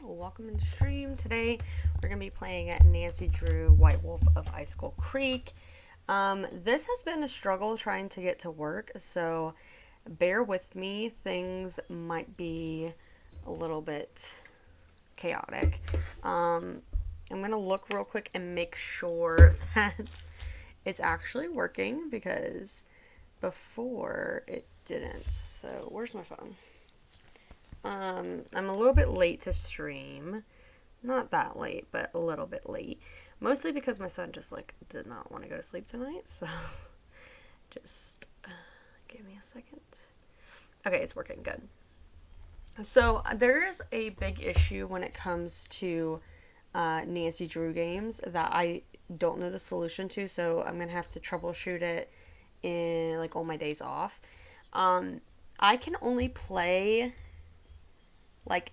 welcome to the stream. Today we're going to be playing at Nancy Drew White Wolf of Icicle Creek. This has been a struggle trying to get to work, so bear with me. Things might be a little bit chaotic. I'm going to look real quick and make sure that it's actually working because before it didn't. So where's my phone? I'm a little bit late to stream. Not that late, but a little bit late. Mostly because my son just did not want to go to sleep tonight. So just give me a second. Okay, it's working good. So there is a big issue when it comes to Nancy Drew games that I don't know the solution to. So I'm gonna have to troubleshoot it in on my days off. I can only play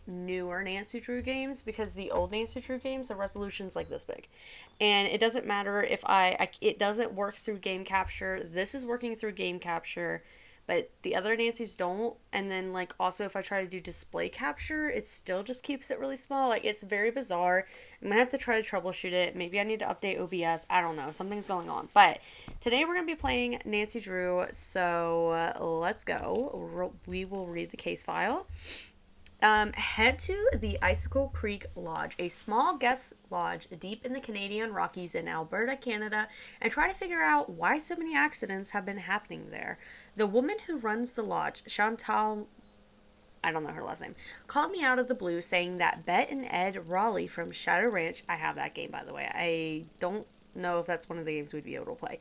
newer Nancy Drew games because the old Nancy Drew games, the resolution's this big. And it doesn't matter if it doesn't work through game capture. This is working through game capture, but the other Nancy's don't. And then also if I try to do display capture, it still just keeps it really small. It's very bizarre. I'm gonna have to try to troubleshoot it. Maybe I need to update OBS. I don't know. Something's going on. But today we're gonna be playing Nancy Drew. So let's go. We will read the case file. Head to the Icicle Creek Lodge, a small guest lodge deep in the Canadian Rockies in Alberta, Canada, and try to figure out why so many accidents have been happening there. The woman who runs the lodge, Chantal, I don't know her last name, called me out of the blue saying that Bet and Ed Raleigh from Shadow Ranch, I have that game by the way, I don't know if that's one of the games we'd be able to play.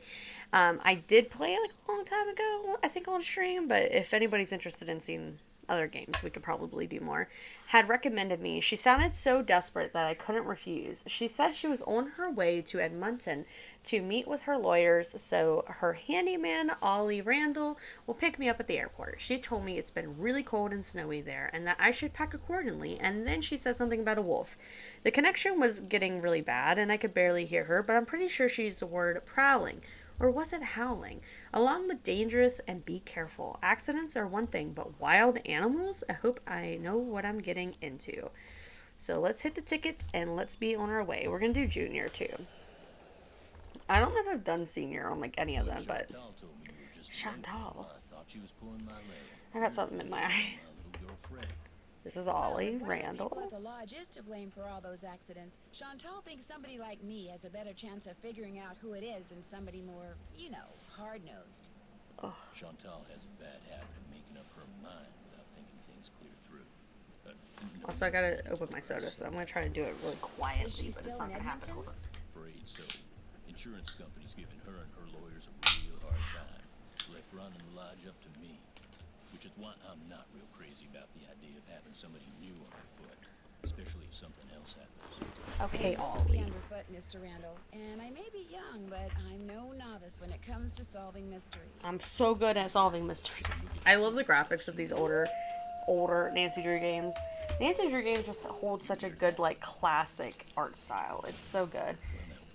I did play it a long time ago, I think on stream, but if anybody's interested in seeing other games we could probably do more, had recommended me. She sounded so desperate that I couldn't refuse. She said she was on her way to Edmonton to meet with her lawyers, so her handyman, Ollie Randall, will pick me up at the airport. She told me it's been really cold and snowy there and that I should pack accordingly, and then she said something about a wolf. The connection was getting really bad and I could barely hear her, but I'm pretty sure she used the word prowling. Or was it howling? Along with dangerous and be careful. Accidents are one thing, but wild animals? I hope I know what I'm getting into. So let's hit the ticket and let's be on our way. We're going to do junior too. I don't know if I've done senior on any of them, but Chantal. I got something in my eye. This is Ollie Randall. The lodge is to blame for all those accidents. Chantal thinks somebody like me has a better chance of figuring out who it is than somebody more, hard-nosed. Chantal has a bad habit of making up her mind without thinking things clear through. Also, I gotta open my soda, so I'm gonna try to do it really quietly, but it's not gonna happen. Hold on. Afraid so. Insurance company's giving her and her lawyers a real hard time. Left running the lodge up to me. Which is why I'm not real crazy about the idea of having somebody new underfoot, especially if something else happens. Okay, Be Ollie. underfoot, Mr. Randall, and I may be young, but I'm no novice when it comes to solving mysteries. I'm so good at solving mysteries. I love the graphics of these older Nancy Drew games. Nancy Drew games just hold such a good, classic art style. It's so good.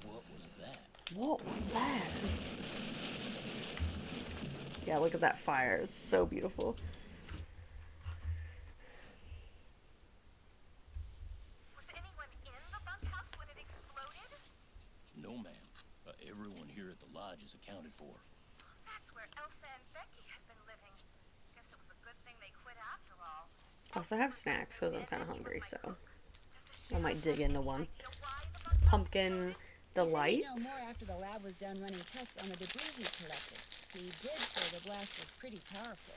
What was that? What was that? Yeah, look at that fire. It's so beautiful. Was anyone in the bunkhouse when it exploded? No, ma'am. Everyone here at the lodge is accounted for. That's where Elsa and Becky had been living. Guess it was a good thing they quit after all. I also have snacks because I'm kind of hungry, so I might dig into one. You know why the bunkhouse Pumpkin Delight. He'd know more after the lab was done running tests on the debris he collected. He did say the blast was pretty powerful.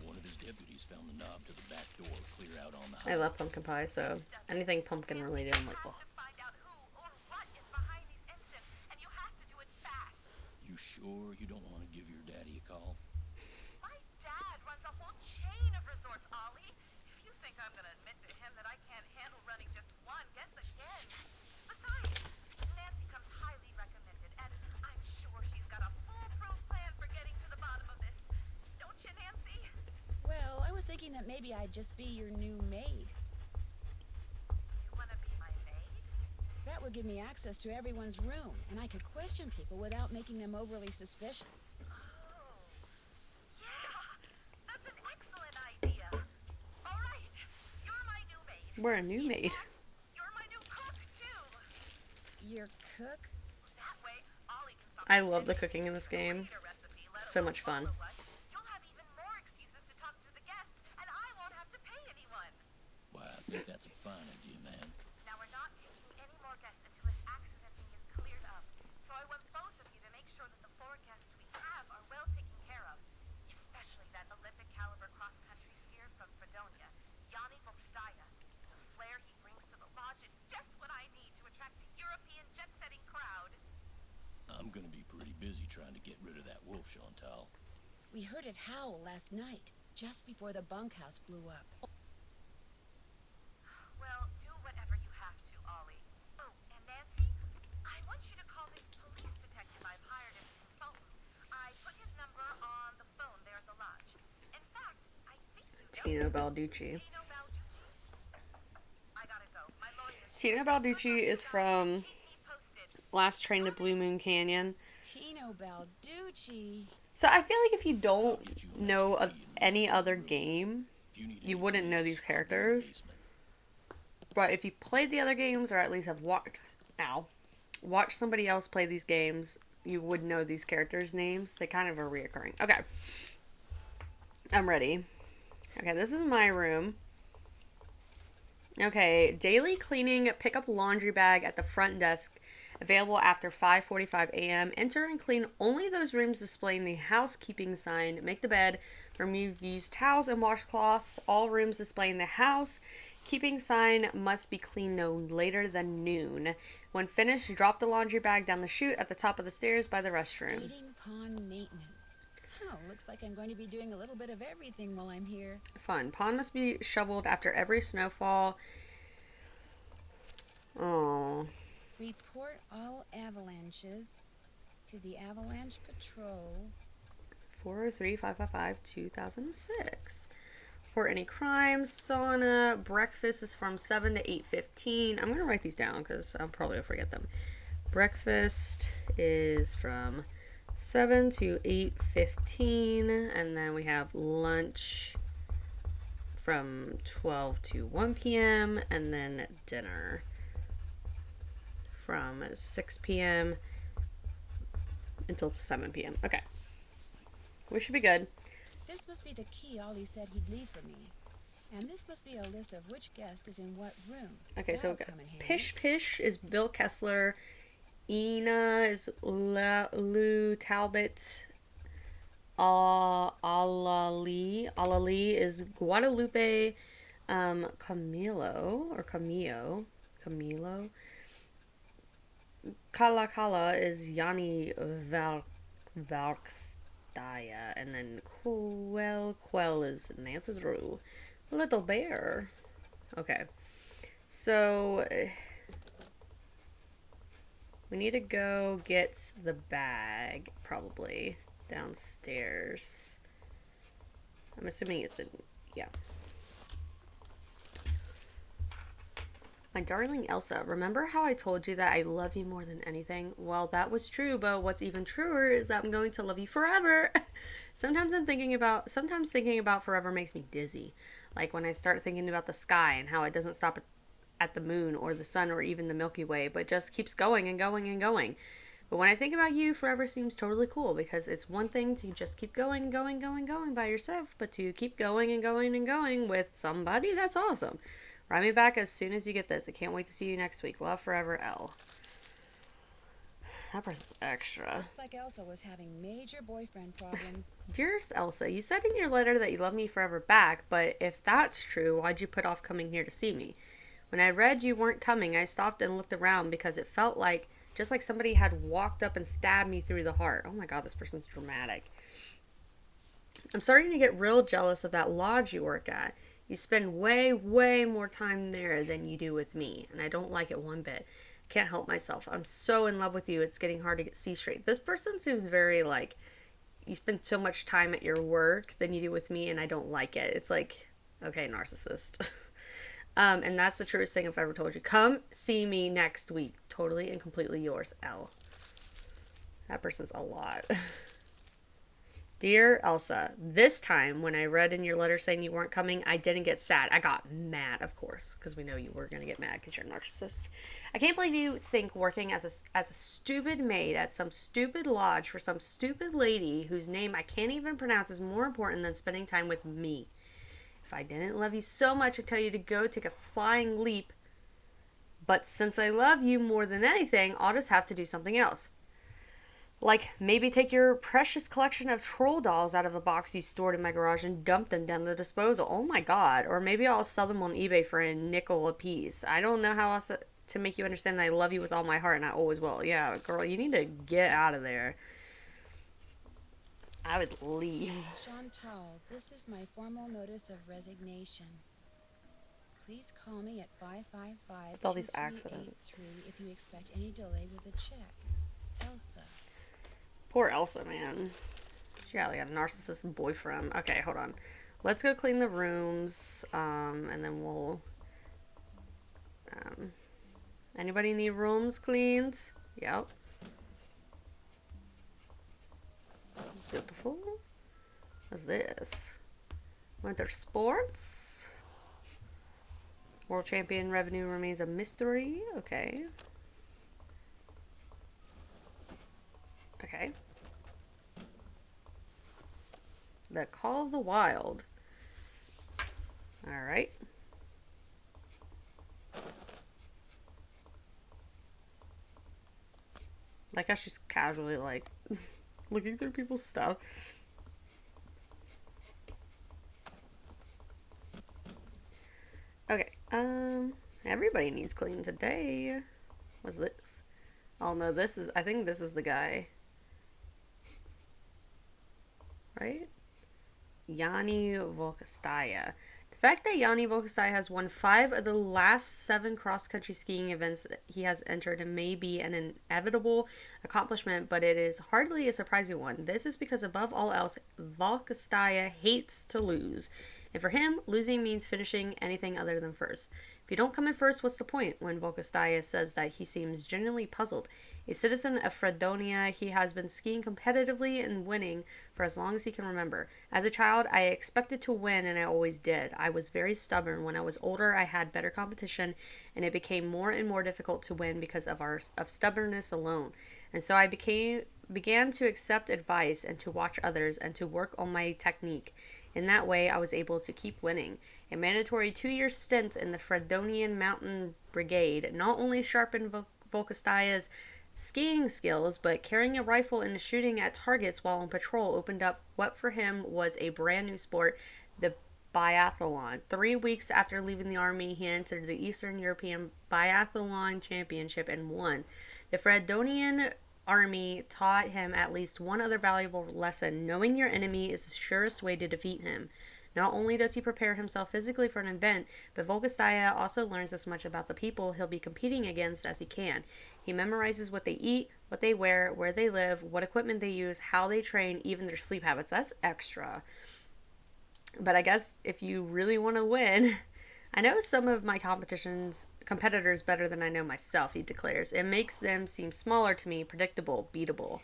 One of his deputies found the knob to the back door clear out on the I highway. love pumpkin pie, so anything pumpkin related, I'm like, oh. to find out who or what is behind these incidents, and you have to do it fast. You sure you don't want to give your daddy a call? My dad runs a whole chain of resorts, Ollie. If you think I'm gonna admit to him that I can't handle running just one, guess again. Besides, Nancy comes highly recommended, and I'm sure she's got a foolproof plan for getting to the bottom of this. Don't you, Nancy? Well, I was thinking that maybe I'd just be your new maid. You wanna be my maid? That would give me access to everyone's room, and I could question people without making them overly suspicious. Oh, yeah, that's an excellent idea. All right, you're my new maid. We're a new maid. You're my new cook, too. Your cook? That way, Ollie can stop I love the cooking in this game. eating a recipe, let So alone much fun. follow one. You'll have even more excuses to talk to the guests, and I won't have to pay anyone. Why, I think that's a fine idea, man. Now we're not taking any more guests until this accident thing is cleared up. So I want both of you to make sure that the 4 guests we have are well taken care of. Especially that Olympic caliber cross-country skier from Fredonia, Yanni Volstaya. The flair he brings to the lodge is just what I need to attract a European jet-setting crowd. I'm gonna be pretty busy trying to get rid of that wolf, Chantal. We heard it howl last night, just before the bunkhouse blew up. Well, do whatever you have to, Ollie. Oh, and Nancy, I want you to call this police detective I've hired as a consultant. I put his number on the phone there at the lodge. In fact, I think you know Tino Balducci. Tino Balducci. I gotta go. My lawyer's Tino Balducci is from keep me posted. Last Train to Blue Moon Canyon. Tino Balducci. So I feel like if you don't know of any other game, If you need you any wouldn't know police, these go to the characters. basement. But if you played the other games, or at least have watched somebody else play these games, you would know these characters' names. They kind of are reoccurring. Okay. I'm ready. Okay, this is my room. Okay, daily cleaning, pick up laundry bag at the front desk, available after 5:45 a.m. Enter and clean only those rooms displaying the housekeeping sign. Make the bed, remove used towels and washcloths. All rooms displaying the housekeeping sign must be cleaned no later than noon. When finished, drop the laundry bag down the chute at the top of the stairs by the restroom. Skating pond maintenance. Oh, looks like I'm going to be doing a little bit of everything while I'm here. Fun. Pond must be shoveled after every snowfall. Oh. Report all avalanches to the Avalanche Patrol. 403-555-2006. Report any crimes. Sauna. Breakfast is from 7 to 8:15. I'm going to write these down because I'll probably forget them. Breakfast is from 7 to 8:15. And then we have lunch from 12 to 1 p.m. And then dinner from 6 p.m. until 7 p.m. Okay. We should be good. This must be the key Ollie said he'd leave for me. And this must be a list of which guest is in what room. Okay, so That'll come in handy. Pish Pish is Bill Kessler. Ina is Lou Talbot. Alali is Guadalupe. Camilo. Kala is Yanni Valkstaya. And then Quell is Nancy Drew. Little Bear. Okay. So we need to go get the bag, probably, downstairs. I'm assuming it's in, yeah. My darling Elsa, remember how I told you that I love you more than anything? Well, that was true, but what's even truer is that I'm going to love you forever. Sometimes thinking about forever makes me dizzy. Like when I start thinking about the sky and how it doesn't stop at the moon or the sun or even the Milky Way, but just keeps going and going and going. But when I think about you, forever seems totally cool because it's one thing to just keep going and going, going, going by yourself, but to keep going and going and going with somebody, that's awesome. Write me back as soon as you get this. I can't wait to see you next week. Love forever, L. That person's extra. Looks like Elsa was having major boyfriend problems. Dearest Elsa, you said in your letter that you love me forever back, but if that's true, why'd you put off coming here to see me? When I read you weren't coming, I stopped and looked around because it felt like just like somebody had walked up and stabbed me through the heart. Oh my god, this person's dramatic. I'm starting to get real jealous of that lodge you work at. You spend way, way more time there than you do with me, and I don't like it one bit. Can't help myself. I'm so in love with you, it's getting hard to see straight. This person seems very like, you spend so much time at your work than you do with me, and I don't like it. It's like, okay, narcissist. And that's the truest thing I've ever told you. Come see me next week. Totally and completely yours, L. That person's a lot. Dear Elsa, this time when I read in your letter saying you weren't coming, I didn't get sad. I got mad, of course, because we know you were going to get mad because you're a narcissist. I can't believe you think working as a stupid maid at some stupid lodge for some stupid lady whose name I can't even pronounce is more important than spending time with me. If I didn't love you so much, I'd tell you to go take a flying leap. But since I love you more than anything, I'll just have to do something else. Like, maybe take your precious collection of troll dolls out of a box you stored in my garage and dump them down the disposal. Oh my god. Or maybe I'll sell them on eBay for a nickel a piece. I don't know how else to make you understand that I love you with all my heart and I always will. Yeah, girl, you need to get out of there. I would leave. Chantal, this is my formal notice of resignation. Please call me at 555 With all these accidents. if you expect any delay with the check. Elsa. Poor Elsa, man. She got like a narcissist boyfriend. Okay, hold on. Let's go clean the rooms, and then we'll... anybody need rooms cleaned? Yep. Beautiful. What's this? Winter sports. World champion revenue remains a mystery. Okay. Okay. The Call of the Wild. Alright. Like how she's casually like looking through people's stuff. Okay, everybody needs clean today. What's this? Oh no, I think this is the guy. Right? Yanni Volkostaya. The fact that Yanni Volkostaya has won 5 of the last 7 cross-country skiing events that he has entered may be an inevitable accomplishment, but it is hardly a surprising one. This is because above all else, Volkostaya hates to lose. And for him, losing means finishing anything other than first. If you don't come in first, what's the point? When Volkostaya says that, he seems genuinely puzzled. A citizen of Fredonia, he has been skiing competitively and winning for as long as he can remember. As a child, I expected to win, and I always did. I was very stubborn. When I was older, I had better competition, and it became more and more difficult to win because of stubbornness alone. And so I began to accept advice and to watch others and to work on my technique. In that way, I was able to keep winning. A mandatory 2-year stint in the Fredonian Mountain Brigade not only sharpened Volkostaya's skiing skills, but carrying a rifle and shooting at targets while on patrol opened up what for him was a brand new sport, the biathlon. 3 weeks after leaving the army, he entered the Eastern European Biathlon Championship and won. The Fredonian army taught him at least one other valuable lesson. Knowing your enemy is the surest way to defeat him. Not only does he prepare himself physically for an event, but Volkostaya also learns as much about the people he'll be competing against as he can. He memorizes what they eat, what they wear, where they live, what equipment they use, how they train, even their sleep habits. That's extra. But I guess if you really want to win... I know some of my competitors better than I know myself, he declares. It makes them seem smaller to me, predictable, beatable.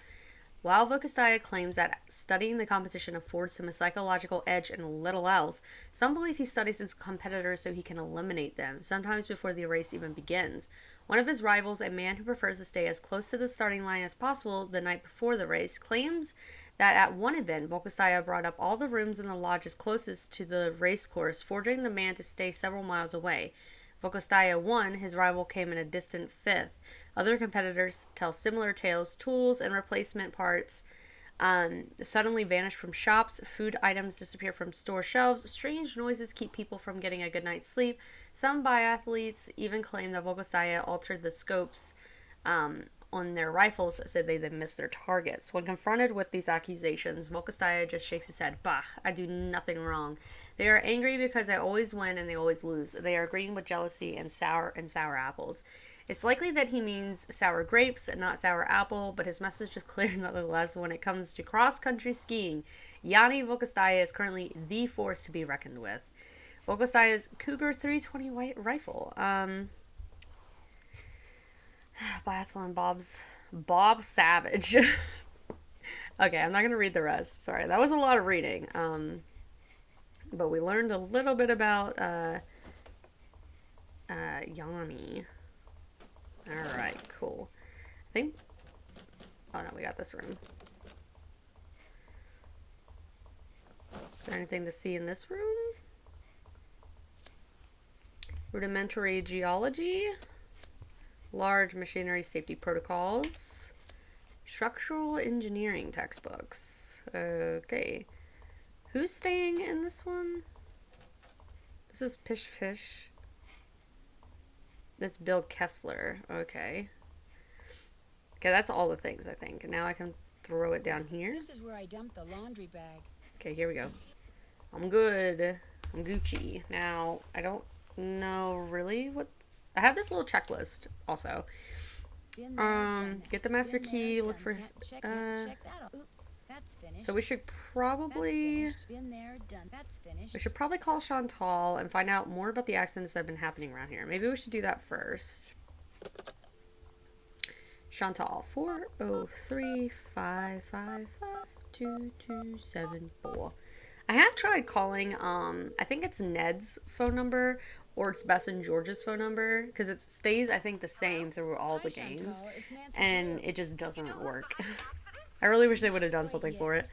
While Volkostaya claims that studying the competition affords him a psychological edge and little else, some believe he studies his competitors so he can eliminate them, sometimes before the race even begins. One of his rivals, a man who prefers to stay as close to the starting line as possible the night before the race, claims that at one event, Volkostaya brought up all the rooms in the lodges closest to the race course, forcing the man to stay several miles away. Volkostaya won, his rival came in a distant 5th. Other competitors tell similar tales. Tools and replacement parts suddenly vanish from shops, food items disappear from store shelves, strange noises keep people from getting a good night's sleep. Some biathletes even claim that Volkostaya altered the scopes on their rifles so they then missed their targets. When confronted with these accusations, Volkostaya just shakes his head. Bah, I do nothing wrong. They are angry because I always win and they always lose. They are green with jealousy and sour apples. It's likely that he means sour grapes and not sour apple, but his message is clear nonetheless when it comes to cross-country skiing. Yanni Volkostaya is currently the force to be reckoned with. Volkostaya's Cougar 320 white rifle. Biathlon Bob Savage. Okay, I'm not gonna read the rest. Sorry, that was a lot of reading. But we learned a little bit about Yanni. All right, cool. I think. Oh no, we got this room. Is there anything to see in this room? Rudimentary geology, large machinery safety protocols, structural engineering textbooks. Okay. Who's staying in this one? This is Pish Fish. That's Bill Kessler. Okay. Okay, that's all the things, I think. Now I can throw it down here. This is where I dumped the laundry bag. Okay, here we go. I'm good. I'm Gucci. Now, I don't know really what... I have this little checklist also. Been there, done that. Get the master Been key, there, look done for... that. Check that off. Oops, that's finished. So we should That's probably... finished. Been there, done. That's finished. We should probably call Chantal and find out more about the accidents that have been happening around here. Maybe we should do that first. Chantal, 403-555-2274. I have tried calling, I think it's Ned's phone number, or it's Bess and George's phone number, because it stays, I think, the same through all the Hi, games, Chantal. It's Nancy and Drew. it just doesn't work. I really wish they would have done something for it.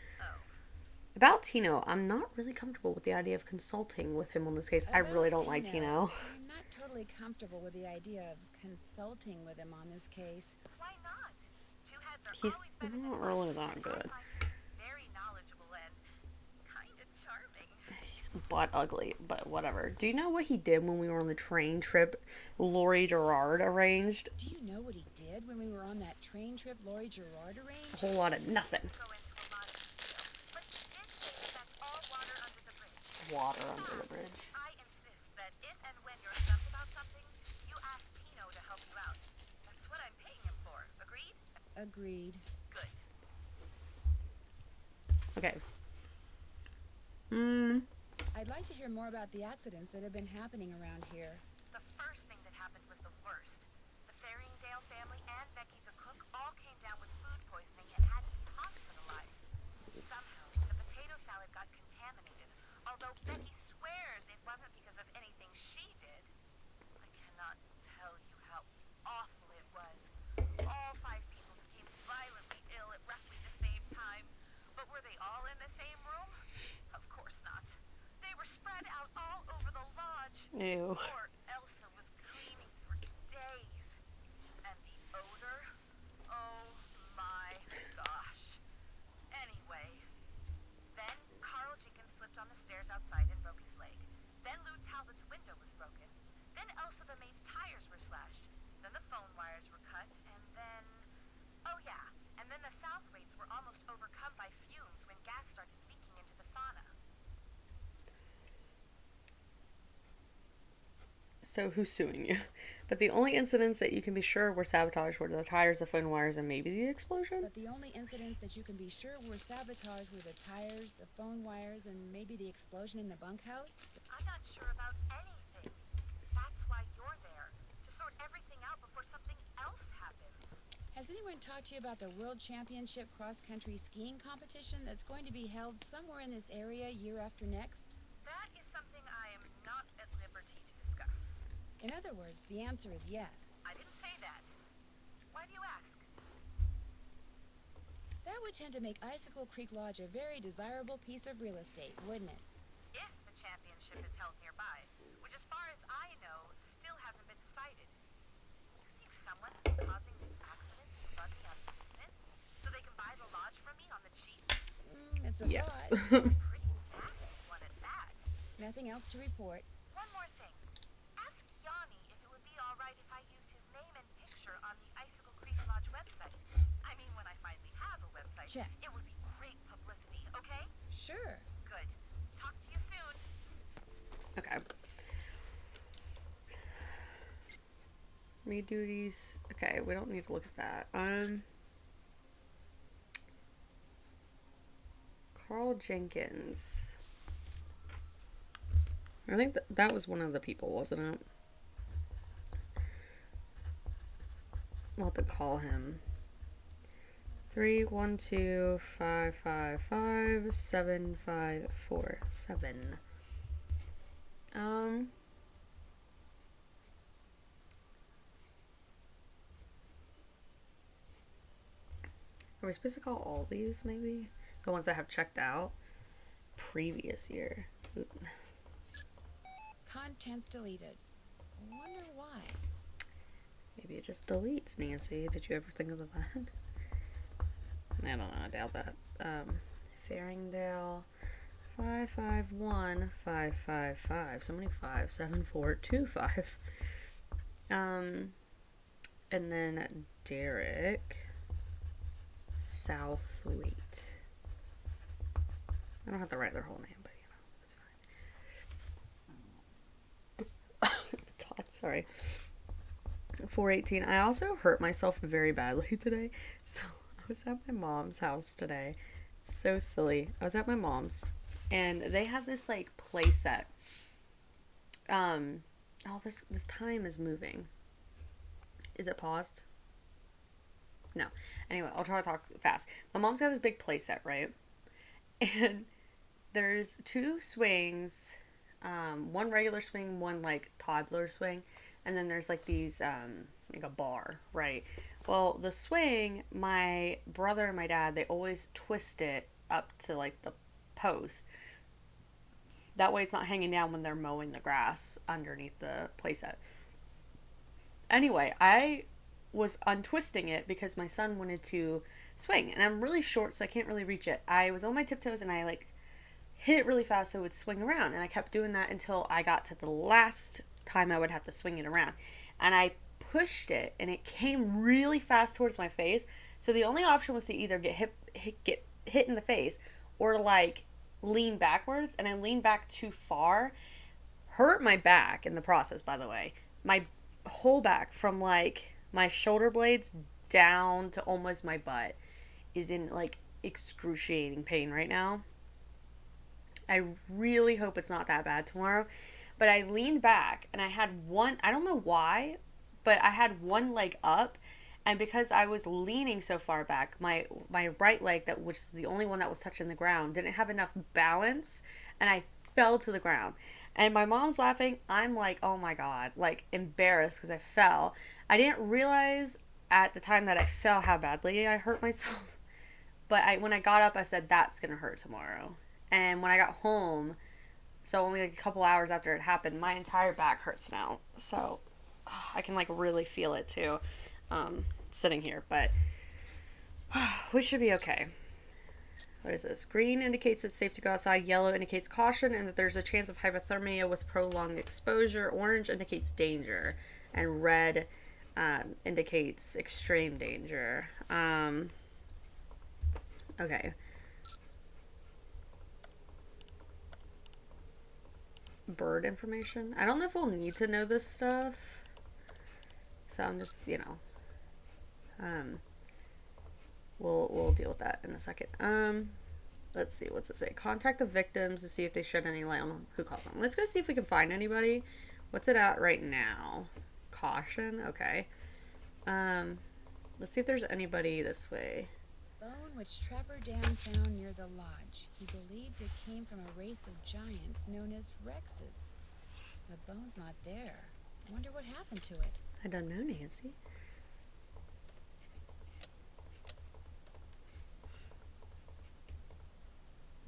About Tino, I'm not really comfortable with the idea of consulting with him on this case. I really don't like Tino. I'm not totally comfortable with the idea of consulting with him on this case. Why not? Two heads are He's always better than not one. really that good. Very knowledgeable and kind of charming. He's butt ugly, but whatever. Do you know what he did when we were on the train trip Laurie Gerard arranged? Do you know what he did when we were on that train trip Laurie Gerard A arranged? whole lot of nothing. Go into a lot of detail, but he did say that's all water under the bridge. Water under the bridge. I insist that if and when you're stumped about something, you ask Tino to help you out. That's what I'm paying him for. Agreed? Agreed. Good. Okay. I'd like to hear more about the accidents that have been happening around here. The first thing that happened was the worst. The Faringdale family and Becky the cook all came down with food poisoning and had to be hospitalized. Somehow, the potato salad got contaminated, although Becky swears it wasn't because of anything she did. I cannot tell you how awful it was. All 5 people became violently ill at roughly the same time. But were they all in the same room? Of course not. They were spread out all over the lodge. Ew. Poor Elsa was cleaning for days. And the odor? Oh my gosh. Anyway, then Carl Jenkins slipped on the stairs outside and broke his leg. Then Lou Talbot's window was broken. Then Elsa the maid's tires were slashed. Then the phone wires were cut. And then... Oh yeah. And then the Southwaites were almost overcome by fumes when gas started leaking into the sauna. So who's suing you? But the only incidents that you can be sure were sabotaged were the tires, the phone wires, and maybe the explosion? But the only incidents that you can be sure were sabotaged were the tires, the phone wires, and maybe the explosion in the bunkhouse? I'm not sure about anything. That's why you're there. To sort everything out before something else happens. Has anyone talked to you about the World Championship cross-country skiing competition that's going to be held somewhere in this area year after next? That is something I am not at liberty to discuss. In other words, the answer is yes. I didn't say that. Why do you ask? That would tend to make Icicle Creek Lodge a very desirable piece of real estate, wouldn't it? If the championship is held nearby, which as far as I know, still hasn't been decided. You think someone's causing this accident to bug me out of business so they can buy the lodge from me on the cheap? It's a Yes. thought. Pretty nasty one at that. Nothing else to report. One more thing. Ask Yanni if it would be all right if I used his name and picture on the Icicle Creek Lodge website. I mean, when I finally have a website, Check. it would be great publicity, okay? Sure. Good. Talk to you soon. Okay. Maid duties. Okay, we don't need to look at that. Carl Jenkins. I think that was one of the people, wasn't it? We'll have to call him. 312555754 Um. Are we supposed to call all these, maybe? The ones that have checked out? Previous year. Oop. Contents deleted. Wonder why. Maybe it just deletes, Nancy. Did you ever think about that? I don't know, I doubt that. Farringdale 551555. So many 57425. And then Derek Southwheat. I don't have to write their whole name, but you know, it's fine. God, sorry. 418. I also hurt myself very badly today. So I was at my mom's house today. So silly. I was at my mom's and they have this like play set. This time is moving. Is it paused? No. Anyway, I'll try to talk fast. My mom's got this big play set, right? And there's two swings, one regular swing, one like toddler swing, and then there's like these like a bar, right? Well, the swing, my brother and my dad, they always twist it up to like the post. That way it's not hanging down when they're mowing the grass underneath the playset. Anyway, I was untwisting it because my son wanted to swing, and I'm really short, so I can't really reach it. I was on my tiptoes and I like hit it really fast so it would swing around, and I kept doing that until I got to the last time I would have to swing it around, and I pushed it and it came really fast towards my face. So the only option was to either get hit in the face or like lean backwards, and I leaned back too far, hurt my back in the process, by the way. My whole back from like my shoulder blades down to almost my butt is in like excruciating pain right now. I really hope it's not that bad tomorrow. But I leaned back and I had one, I don't know why, but I had one leg up, and because I was leaning so far back, my right leg, that which is the only one that was touching the ground, didn't have enough balance, and I fell to the ground. And my mom's laughing. I'm like, oh my god, like embarrassed because I fell. I didn't realize at the time that I fell how badly I hurt myself. But when I got up, I said, that's gonna hurt tomorrow. And when I got home, so only like a couple hours after it happened, my entire back hurts now. So I can like really feel it too, sitting here. But we should be okay. What is this? Green indicates it's safe to go outside. Yellow indicates caution and that there's a chance of hypothermia with prolonged exposure. Orange indicates danger. And red indicates extreme danger. Okay. Bird information. I don't know if we'll need to know this stuff. So I'm just, you know. We'll deal with that in a second. Let's see, what's it say? Contact the victims to see if they shed any light on who caused them. Let's go see if we can find anybody. What's it at right now? Caution? Okay. Let's see if there's anybody this way. Bone which Trapper Dan found near the lodge. He believed it came from a race of giants known as Rexes. But Bone's not there. Wonder what happened to it. I don't know, Nancy.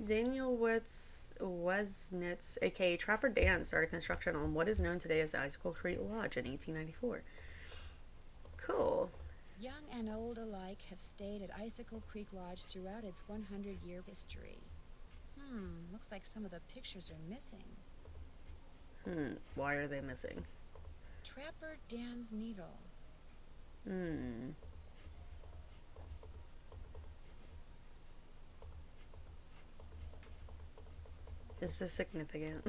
Daniel Wesnitz, aka Trapper Dan, started construction on what is known today as the Icicle Creek Lodge in 1894. Cool. Young and old alike have stayed at Icicle Creek Lodge throughout its 100-year history. Looks like some of the pictures are missing. Why are they missing? Trapper Dan's needle. Is this significant?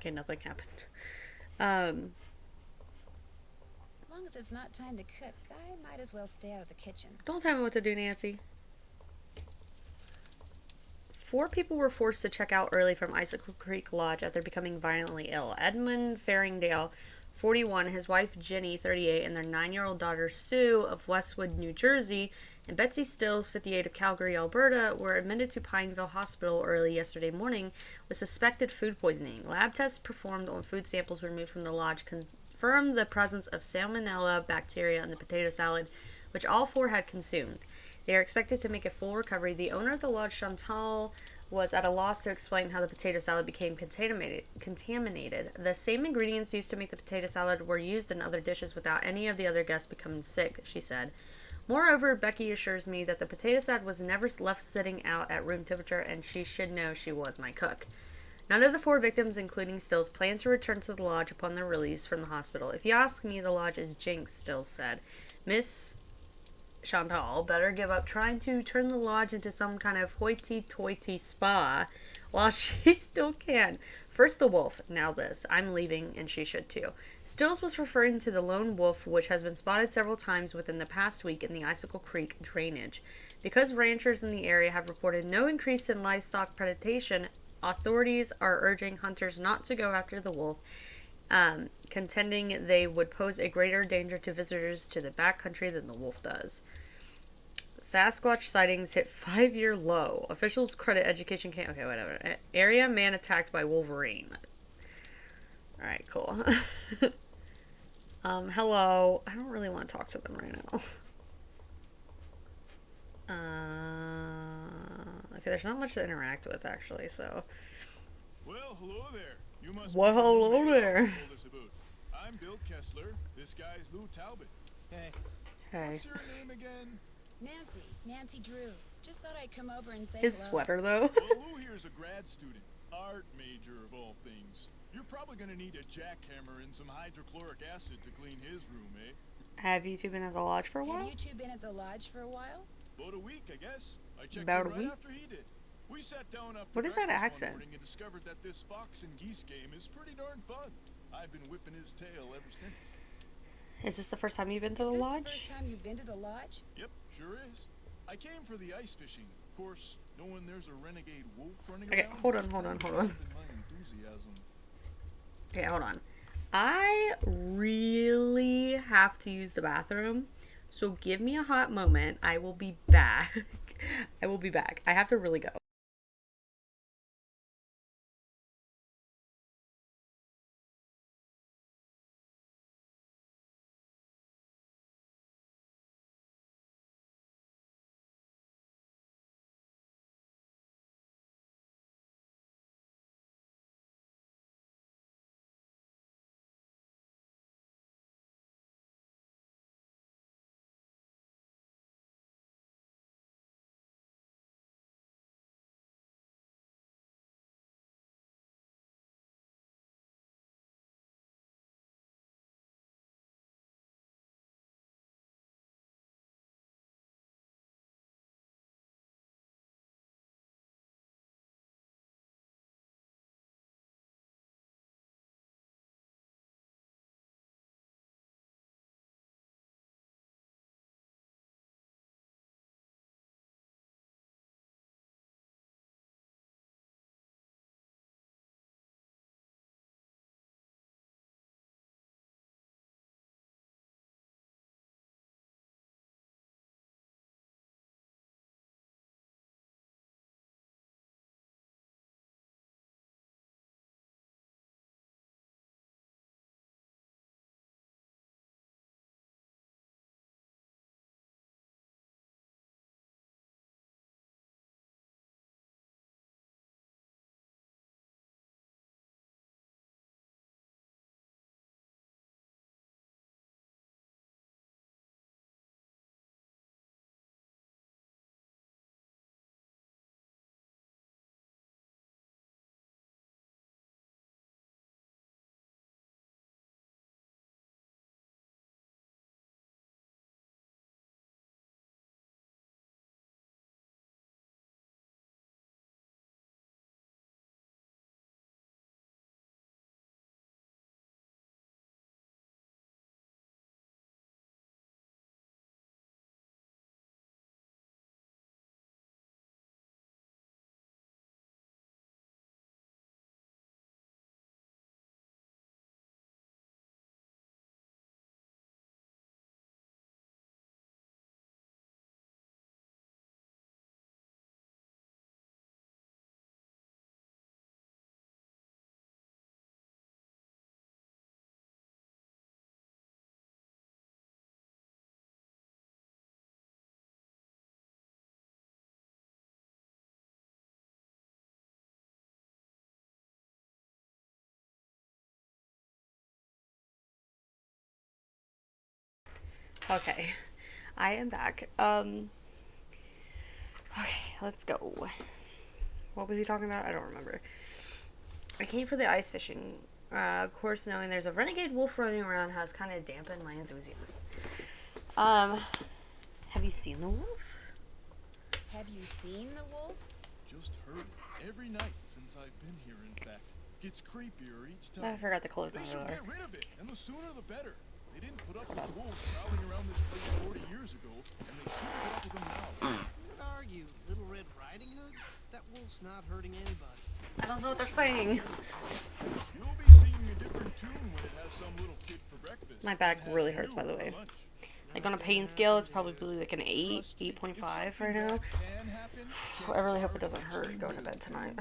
Okay, nothing happened. Um, As long as it's not time to cook, I might as well stay out of the kitchen. don't tell me what to do, Nancy. 4 people were forced to check out early from Icicle Creek Lodge after becoming violently ill. Edmund Faringdale, 41, his wife Jenny, 38, and their 9-year-old daughter Sue of Westwood, New Jersey, and Betsy Stills, 58, of Calgary, Alberta, were admitted to Pineville Hospital early yesterday morning with suspected food poisoning. Lab tests performed on food samples removed from the lodge confirmed the presence of salmonella bacteria in the potato salad, which all 4 had consumed. They are expected to make a full recovery. The owner of the lodge, Chantal, was at a loss to explain how the potato salad became contaminated. The same ingredients used to make the potato salad were used in other dishes without any of the other guests becoming sick, she said. Moreover, Becky assures me that the potato salad was never left sitting out at room temperature, and she should know she was my cook. None of the 4 victims, including Stills, plan to return to the lodge upon their release from the hospital. If you ask me, the lodge is jinxed, Stills said. Miss Chantal better give up trying to turn the lodge into some kind of hoity-toity spa while she still can. First the wolf, now this. I'm leaving, and she should too. Stills was referring to the lone wolf, which has been spotted several times within the past week in the Icicle Creek drainage. Because ranchers in the area have reported no increase in livestock predation, authorities are urging hunters not to go after the wolf, contending they would pose a greater danger to visitors to the backcountry than the wolf does. Sasquatch sightings hit 5-year low. Officials credit education camp. Okay, whatever. Area man attacked by Wolverine. Alright, cool. Hello. I don't really want to talk to them right now. Okay, there's not much to interact with, actually, so. Well, hello there. You must Well, be the hello roommate there. Bob told us about. I'm Bill Kessler. This guy's Lou Talbot. Hey. Hey. What's your name again? Nancy Drew. Just thought I'd come over and say His hello. sweater, though. Well, Lou here's a grad student. Art major, of all things. You're probably gonna need a jackhammer and some hydrochloric acid to clean his room, eh? Have you 2 been at the lodge for a Have while? you 2 been at the lodge for a while? About a week, I guess. I checked About in a right week? after he did. We sat down after What is that breakfast one accent? morning and discovered that this fox and geese game is pretty darn fun. I've been whipping his tail ever since. Is this the first time you've been to the Is this lodge? the first time you've been to the lodge? Yep, sure is. I came for the ice fishing. Of course, knowing there's a renegade wolf running Okay, around. hold is on. kind of dampening my enthusiasm. Okay, hold on. I really have to use the bathroom, so give me a hot moment. I will be back. I will be back. I have to really go. Okay, I am back. Okay, let's go. What was he talking about? I don't remember. I came for the ice fishing. Of course, knowing there's a renegade wolf running around has kind of dampened my enthusiasm. Have you seen the wolf? Have you seen the wolf? Just heard it every night since I've been here, in fact. Gets creepier each I time. forgot to close They my should door. get rid of it, and the sooner the better. They didn't put up with wolves prowling around this place 40 years ago, and they shouldn't put up with them now. What are you, Little Red Riding Hood? That wolf's not hurting anybody. I don't know what they're saying. You'll be singing a different tune when it has some little kid for breakfast. My back and has really hurts, you by the for way. lunch. Like on a pain scale, it's probably like an 8, Trust me, if 8.5 something right now. bad can happen, I really chances hope are it doesn't it hurt actually going to will. bed tonight.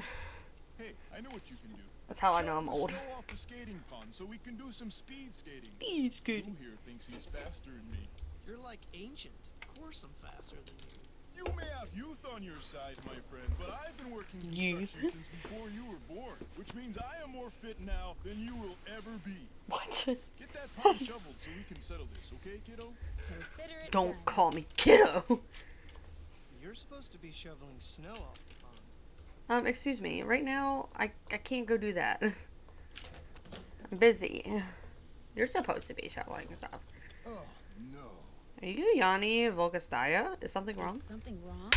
Hey, I know what you can do. That's how I know Shovel I'm the old. snow off the skating pond so we can do some speed skating. Speed skating. Who here thinks he's faster than me? You're like ancient. Of course I'm faster than you. You may have youth on your side, my friend, but I've been working Youth? construction since before you were born, which means I am more fit now than you will ever be. What? Get that pond shoveled so we can settle this, okay, kiddo? Consider it Don't done. call me kiddo. You're supposed to be shoveling snow off the pond. Excuse me. Right now, I can't go do that. I'm busy. You're supposed to be shoveling stuff. Oh, no. Are you Yanni Volkastaya? Is something wrong? Is something wrong?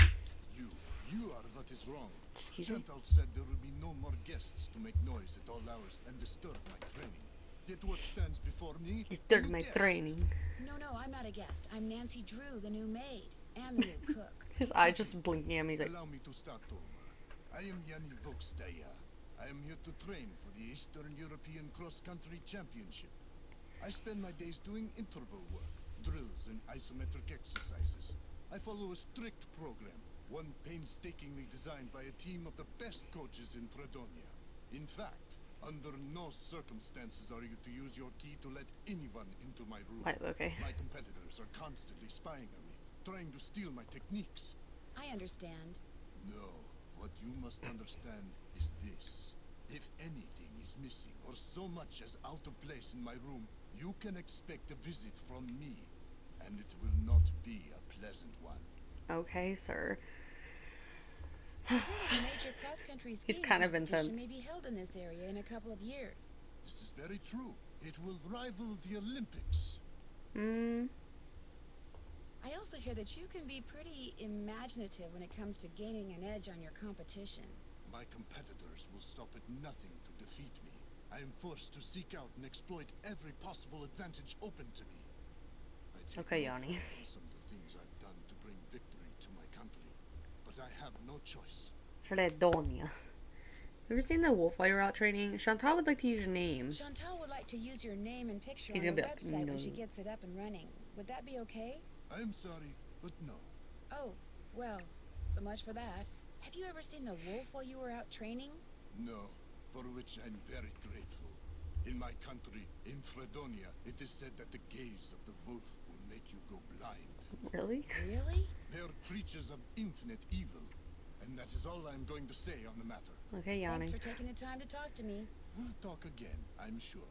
You are what is wrong. Excuse me? Chantal said there will be no more guests to make noise at all hours and disturb my training. Yet what stands before me? Disturb You my guessed. training. No, I'm not a guest. I'm Nancy Drew, the new maid, and the new cook. His eye just blinking at me. He's like, Allow me to start over. I am Yanni Vokstaya. I am here to train for the Eastern European Cross Country Championship. I spend my days doing interval work, drills, and isometric exercises. I follow a strict program, one painstakingly designed by a team of the best coaches in Fredonia. In fact, under no circumstances are you to use your key to let anyone into my room. Right, okay. My competitors are constantly spying on me, trying to steal my techniques. I understand. No, what you must understand is this. If anything is missing or so much as out of place in my room, you can expect a visit from me, and it will not be a pleasant one. Okay, sir. The major cross-country He's skiing kind of competition intense. may be held in this area in a couple of years. This is very true. It will rival the Olympics. I also hear that you can be pretty imaginative when it comes to gaining an edge on your competition. My competitors will stop at nothing to defeat me. I am forced to seek out and exploit every possible advantage open to me. I take Okay, no Yanni. pride in some of the things I've done to bring victory to my country, but I have no choice. Fredonia. You ever seen the wolf while you're out training? Chantal would like to use your name. Chantal would like to use your name and picture He's on gonna the be like, website when she "No." gets it up and running. Would that be okay? I am sorry, but no. Oh, well, so much for that. Have you ever seen the wolf while you were out training? No, for which I'm very grateful. In my country, in Fredonia, it is said that the gaze of the wolf will make you go blind. Really? Really? They are creatures of infinite evil, and that is all I am going to say on the matter. Okay, Yanni. Thanks for taking the time to talk to me. We'll talk again, I'm sure.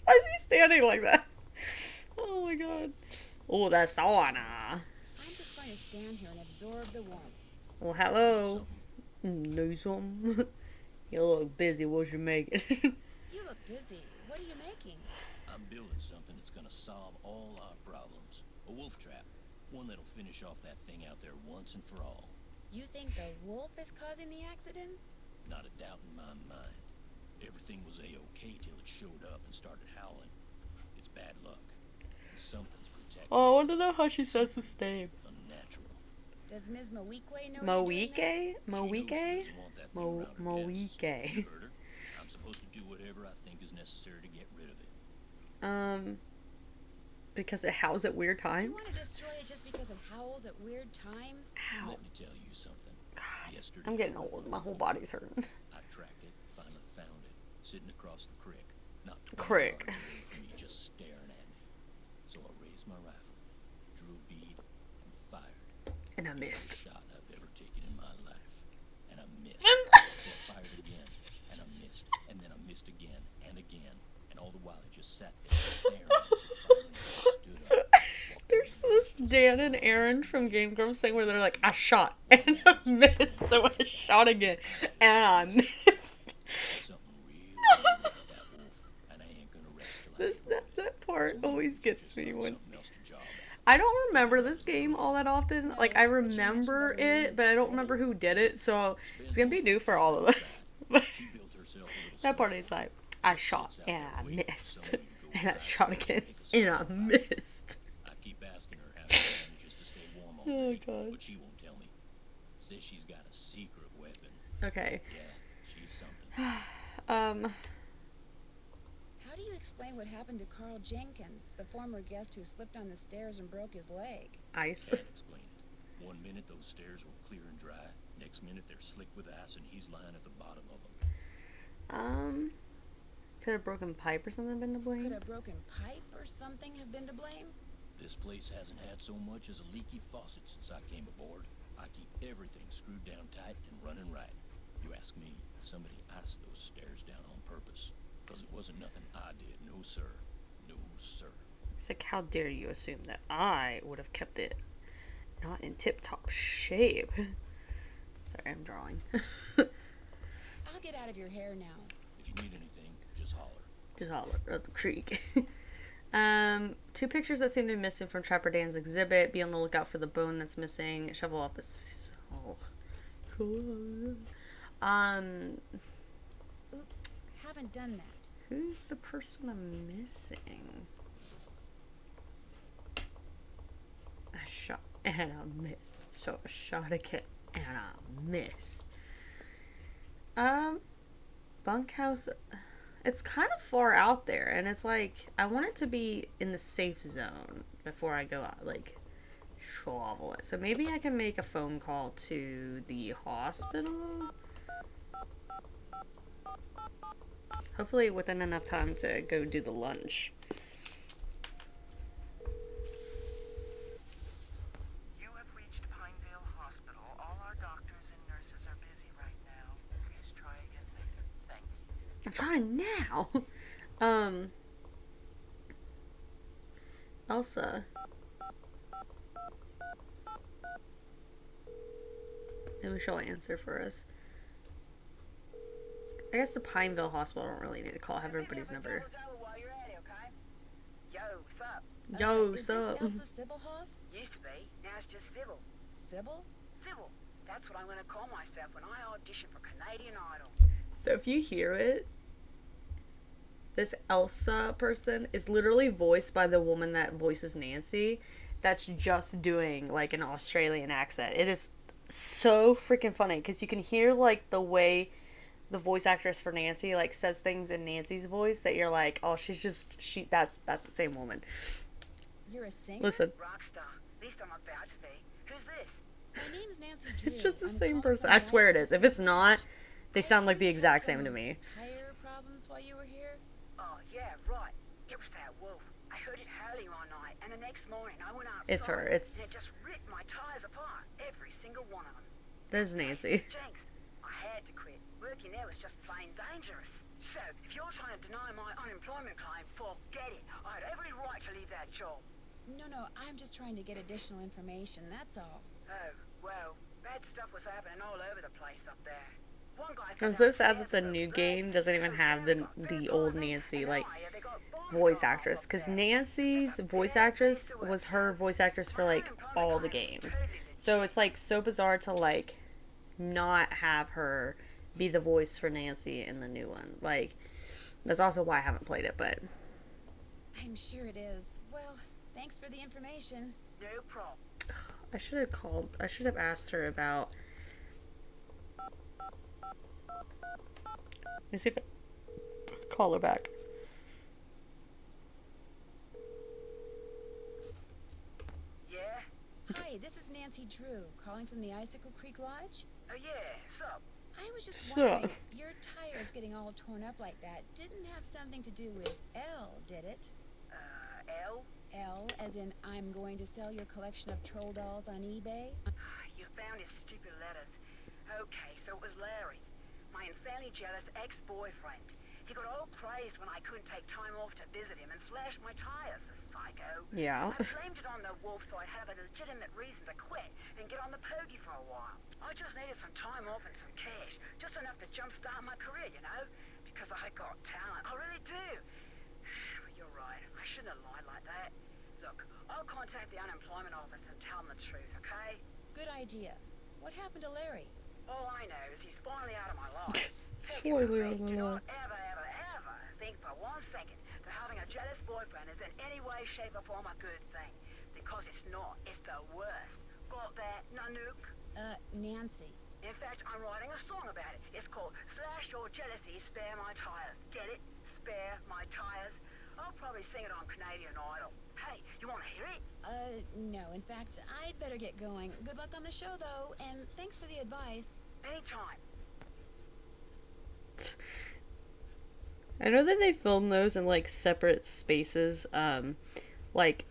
Why is he standing like that? Oh my god. Oh, that sauna. I'm just going to stand here and absorb the warmth. Well, hello. Know something? You look busy. What you making? You look busy. What are you making? I'm building something that's gonna solve all our problems. A wolf trap. One that'll finish off that thing out there once and for all. You think the wolf is causing the accidents? Not a doubt in my mind. Everything was A-OK till it showed up and started howling. It's bad luck. And something's protecting Oh, I want to know how she says his name. unnatural. Does Ms. Moikwe know you're doing this? Moike? She Moike? knows she doesn't want that thing around her guests. Moike. You heard her? I'm supposed to do whatever I think is necessary to get rid of it. Because it howls at weird You want to times. destroy it just because it howls at weird times? Ow. Let me tell you something. Yesterday, I'm getting old. My whole body's hurting. I tracked it, finally found it, sitting across the creek, not Crick. Away from me, just staring at me. So I raised my rifle, drew a bead, and fired. And I missed. Shot I've ever taken in my life, and I missed. So I fired again, and I missed, and then I missed again and again, and all the while I just sat there staring. Finally, I stood up. There's this Dan and Aaron from Game Grumps thing where they're like, I shot and I missed, so I shot again and I missed. Something real about that wolf, and I ain't gonna rest till I This, get rid of it. that part So always just gets find me when something else to job at. I don't remember this game all that often. Like I remember it, but I don't remember who did it, so it's gonna be new for all of us. But She built herself a little that part is like, I shot and I missed, and I shot again and I missed. I keep asking her how she manages to stay warm all Oh, day, God. but she won't tell me. Says she's got a secret weapon. Okay. Yeah, she's something. How do you explain what happened to Carl Jenkins, the former guest who slipped on the stairs and broke his leg? Ice. Can't explain it. One minute those stairs were clear and dry. Next minute they're slick with ice and he's lying at the bottom of them. Could a broken pipe or something been to blame? Could a broken pipe or something have been to blame? This place hasn't had so much as a leaky faucet since I came aboard. I keep everything screwed down tight and running right. You ask me, somebody iced those stairs down on purpose. Because it wasn't nothing I did. No, sir. No, sir. It's like, how dare you assume that I would have kept it not in tip-top shape? Sorry, I'm drawing. I'll get out of your hair now. If you need anything, just holler. Just holler up the creek. Two pictures that seem to be missing from Trapper Dan's exhibit. Be on the lookout for the bone that's missing. Shovel off the... Oh. Cool. Oops, haven't done that. Who's the person I'm missing? I shot and I missed. So I shot again and I missed. Bunkhouse. It's kind of far out there, and it's like I want it to be in the safe zone before I go out, like shovel it. So maybe I can make a phone call to the hospital. Hopefully within enough time to go do the lunch. You have reached Pineville Hospital. All our doctors and nurses are busy right now. Please try again later. Thank you. I'm trying now. Elsa. Maybe she'll answer for us. I guess the Pineville Hospital don't really need to call. Have everybody's number. Yo, what's up? Yo, Is what's this up? Elsa Sybilhoff? Used to be. Now it's just Sybil. Sybil? Sybil. That's what I'm going to call myself when I audition for Canadian Idol. So if you hear it, this Elsa person is literally voiced by the woman that voices Nancy. That's just doing like an Australian accent. It is so freaking funny because you can hear like the way the voice actress for Nancy like says things in Nancy's voice that you're like, oh, that's the same woman. You're a singer? Listen, Rockstar. At least I'm about to be. Who's this? My name's Nancy Drew. it's just the I'm same calling person. from I the swear it is. hospital. If it's not, they sound like the Had exact same some to me. Tire problems while you were here? Oh, yeah, right. It was that wolf. I heard it howling one night, and the next morning I went outside. It's her. And it It's just ripped my tires apart. Every single one of them. this is Nancy. Jinx, I had to quit. Working there was just plain dangerous. So, if you're trying to deny my unemployment claim, forget it. I had every right to leave that job. No, I'm just trying to get additional information, that's all. Oh, well, bad stuff was happening all over the place up there. One guy I'm found so out sad that the cancer new was game doesn't even have the old Nancy like voice actress, because Nancy's voice actress was her voice actress for like all the games. So it's like so bizarre to like not have her be the voice for Nancy in the new one. Like that's also why I haven't played it, but I'm sure it is. Well, thanks for the information. No problem. I should have asked her about. Let me see if I call her back. Yeah? Hi, this is Nancy Drew, calling from the Icicle Creek Lodge. Oh, yeah, what's up? I was just So- wondering, your tires getting all torn up like that didn't have something to do with L, did it? L? L, as in I'm going to sell your collection of troll dolls on eBay? You found his stupid letters. Okay, so it was Larry, my insanely jealous ex-boyfriend. He got all crazed when I couldn't take time off to visit him and slashed my tires, the psycho. Yeah. I blamed it on the wolf so I'd have a legitimate reason to quit and get on the pokey for a while. I just needed some time off and some cash, just enough to jumpstart my career, you know? Because I got talent, I really do. But you're right, I shouldn't have lied like that. Look, I'll contact the unemployment office and tell them the truth, okay? Good idea. What happened to Larry? All I know is he's finally out of my life. Finally out of my Do life. not ever think for 1 second that having a jealous boyfriend is in any way, shape, or form a good thing. Because it's not. It's the worst. Got that, Nanook? Nancy. In fact, I'm writing a song about it. It's called Slash Your Jealousy, Spare My Tires. Get it? Spare My Tires. I'll probably sing it on Canadian Idol. Hey, you want to hear it? No. In fact, I'd better get going. Good luck on the show, though, and thanks for the advice. Anytime. I know that they film those in like separate spaces. Like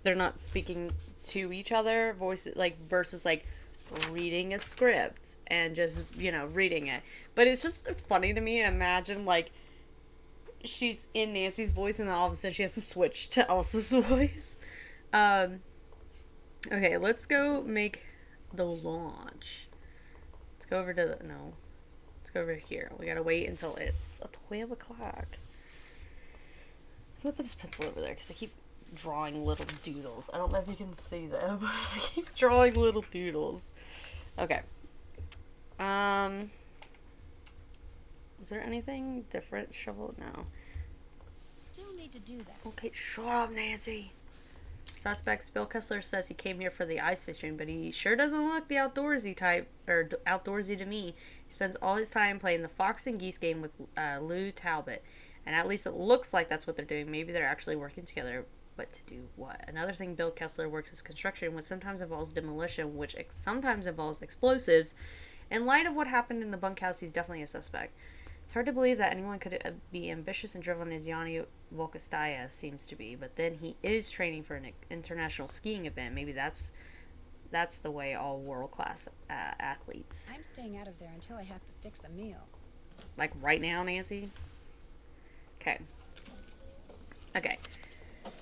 they're not speaking to each other, voices like versus like reading a script and just, you know, reading it. But it's just funny to me. Imagine like she's in Nancy's voice and then all of a sudden she has to switch to Elsa's voice. Okay, let's go make the launch. Let's go over to the no. Let's go over here. We gotta wait until it's 12 o'clock. I'm gonna put this pencil over there because I keep drawing little doodles. I don't know if you can see them, but I keep drawing little doodles. Okay. Is there anything different? Shovel? No. Still need to do that. Okay, shut up, Nancy. Suspects. Bill Kessler says he came here for the ice fishing, but he sure doesn't look the outdoorsy type, or outdoorsy to me. He spends all his time playing the Fox and Geese game with Lou Talbot, and at least it looks like that's what they're doing. Maybe they're actually working together, but to do what? Another thing Bill Kessler works is construction, which sometimes involves demolition, which sometimes involves explosives. In light of what happened in the bunkhouse, he's definitely a suspect. It's hard to believe that anyone could be ambitious and driven as Yanni Volkostaya seems to be, but then he is training for an international skiing event. Maybe that's the way all world-class athletes. I'm staying out of there until I have to fix a meal. Like right now, Nancy? Okay. Okay.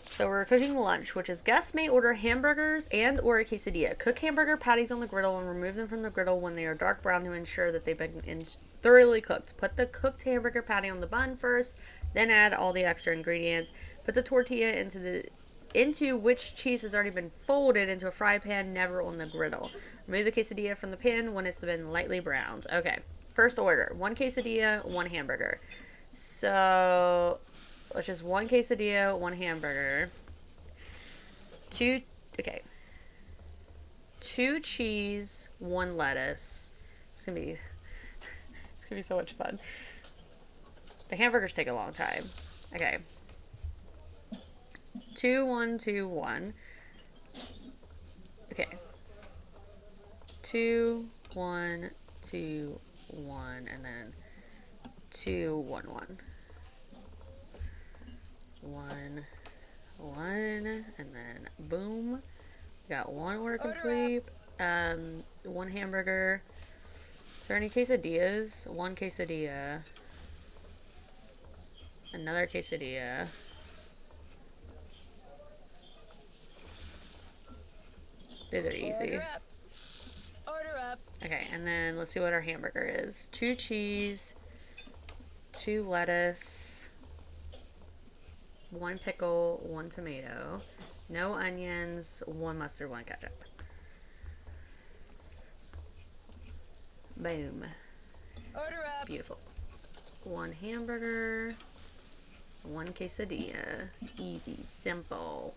So we're cooking lunch, which is guests may order hamburgers and or a quesadilla. Cook hamburger patties on the griddle and remove them from the griddle when they are dark brown to ensure that they've been thoroughly cooked. Put the cooked hamburger patty on the bun first, then add all the extra ingredients. Put the tortilla into which cheese has already been folded into a fry pan, never on the griddle. Remove the quesadilla from the pan when it's been lightly browned. Okay. First order, 1 quesadilla, 1 hamburger. So let's just 1 quesadilla, 1 hamburger. 2 cheese, 1 lettuce. It's gonna be so much fun. The hamburgers take a long time. Okay. 2, 1, 2, 1. Okay. 2, 1, 2, 1, and then 2, 1, 1. 1, 1, and then boom. Got 1 order complete. 1 hamburger. Is there any quesadillas? 1 quesadilla. Another quesadilla. These are easy. Order up. Order up. Okay, and then let's see what our hamburger is. 2 cheese, 2 lettuce, 1 pickle, 1 tomato, no onions, 1 mustard, 1 ketchup. Boom. Order up. Beautiful. 1 hamburger, 1 quesadilla. Easy, simple.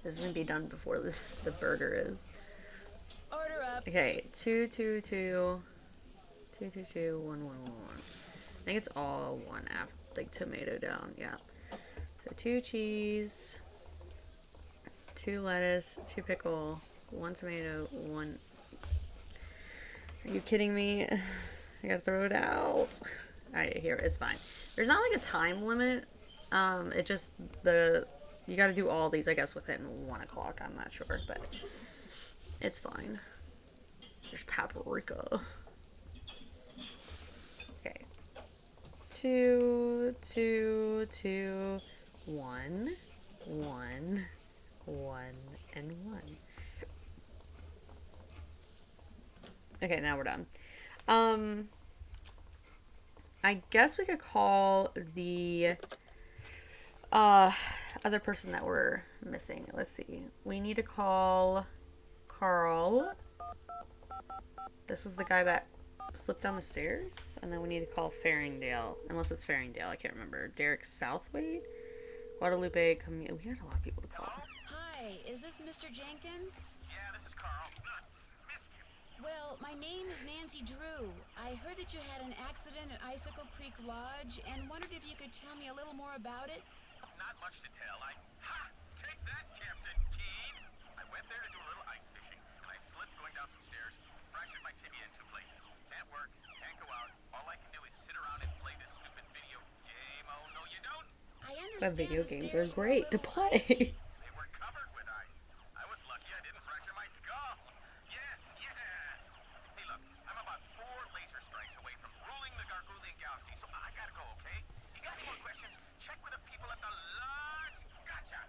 This is going to be done before the burger is. Order up. Okay, 2, 2, 2, 2, 2, 2, 1, 1, 1, 1. I think it's all 1 after, like, tomato down, yeah. So 2 cheese, 2 lettuce, 2 pickle, 1 tomato, 1... Are you kidding me? I gotta throw it out. Alright, here, it's fine. There's not like a time limit. It just, you gotta do all these, I guess, within 1 o'clock. I'm not sure, but it's fine. There's paprika. Okay. 2, 2, 2, 1, 1, 1, and 1. Okay, now we're done. I guess we could call the other person that we're missing. Let's see. We need to call Carl. This is the guy that slipped down the stairs. And then we need to call Farringdale. Unless it's Farringdale, I can't remember. Derek Southwaite? Guadalupe, we got a lot of people to call. Hi, is this Mr. Jenkins? Yeah, this is Carl. Missed you. Well, my name is Nancy Drew. I heard that you had an accident at Icicle Creek Lodge and wondered if you could tell me a little more about it. Not much to tell. Take that, Captain Keen. I went there to do a little ice fishing, and I slipped going down some stairs, fractured my tibia in 2 places. Can't work, can't go out. All I can do is sit around and play this stupid video game. Oh, no, you don't. I understand But video the games are stairs were a great to little play. icy. They were covered with ice. I was lucky I didn't fracture my skull. Yes, yes. Hey, look, I'm about 4 laser strikes away from ruling the Gargoulian Galaxy, so I gotta go, okay? You got any more questions? Check with the people at the lodge. Gotcha.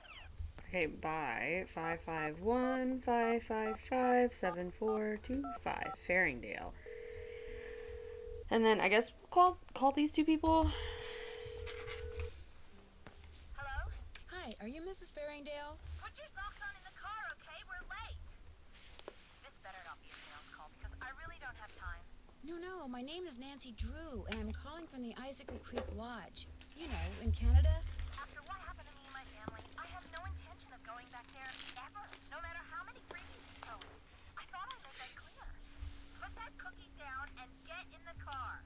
Okay, bye. 551 555 7425 Farringdale. And then I guess we'll call these two people. Hello? Hi, are you Mrs. Farringdale? Put your socks on in the car, okay? We're late. This better not be a sales call because I really don't have time. No, my name is Nancy Drew, and I'm calling from the Icicle Creek Lodge. You know, in Canada. After what happened to me and my family, I have no intention of going back there ever, no matter how many freebies you throw in. I thought I made that clear. Put that cookie down and get in the car.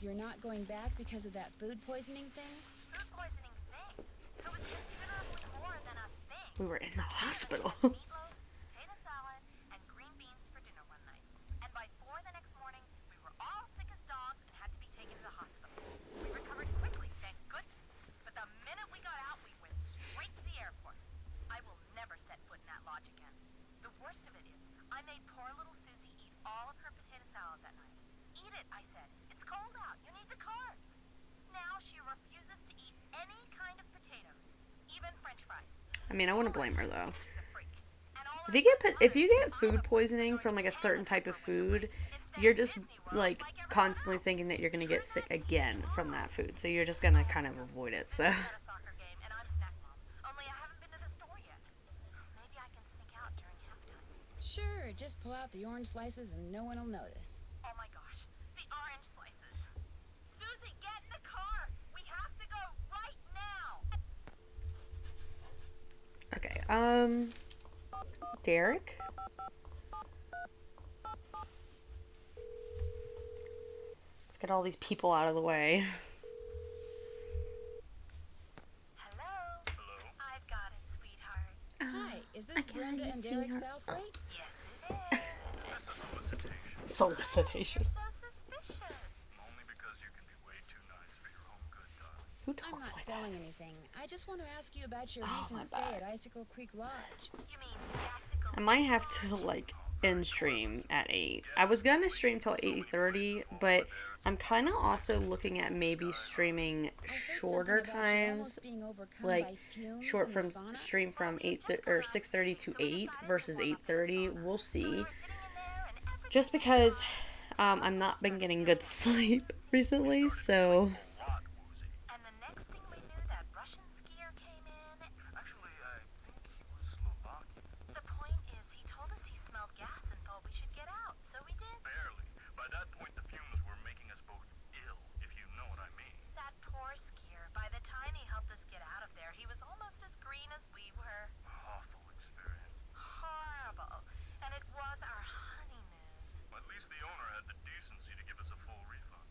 You're not going back because of that food poisoning thing? Food poisoning thing. It was considerably more than a thing. We were in the hospital. Meatloaf, potato salad, and green beans for dinner one night. And by 4 the next morning, we were all sick as dogs and had to be taken to the hospital. We recovered quickly, thank goodness. But the minute we got out, we went straight to the airport. I will never set foot in that lodge again. The worst of it is, I made poor little Susie eat all of her potato salad that night. Eat it, I said. It's cold out. You need the carbs. Now she refuses to eat any kind of potatoes, even French fries. I mean, I wouldn't blame her though. She's a freak. And all of If you get food poisoning from like a certain type of food, you're just like constantly thinking that you're gonna get sick again from that food. So you're just gonna kind of avoid it. So at a soccer game, and I'm snack mom. Only I haven't been to the store yet. Maybe I can sneak out during halftime. Sure, just pull out the orange slices and no one will notice. Oh my gosh, the orange slices. Susie, get in the car. We have to go right now. okay, Derek. Let's get all these people out of the way. Hello. I've got it, sweetheart. Hi, is this Brenda and Derek Southwaite? Yes, it is. Solicitation. So suspicious. Only because you can be way too nice for your own good, darling. Who I'm talks not like selling that? anything. I just want to ask you about your Oh, my recent stay bad. at Icicle Creek Lodge. You mean tactical? I might have to like end stream at 8. I was gonna stream till 8:30, but I'm kind of also looking at maybe streaming I heard shorter something about you times, almost being overcome like by fumes short in from the sauna. stream from 6:30 to 8 versus 8:30. We'll see. Sitting in there and everything. Just because I've not been getting good sleep recently, so And the next thing we knew, that Russian skier came in. Actually, I think he was Slovakian. The point is, he told us he smelled gas and thought we should get out, so we did. Barely. By that point, the fumes were making us both ill, if you know what I mean. That poor skier. By the time he helped us get out of there, he was almost as green as we were. Awful experience. Horrible. And it was our honeymoon. At least the owner had the decency to give us a full refund.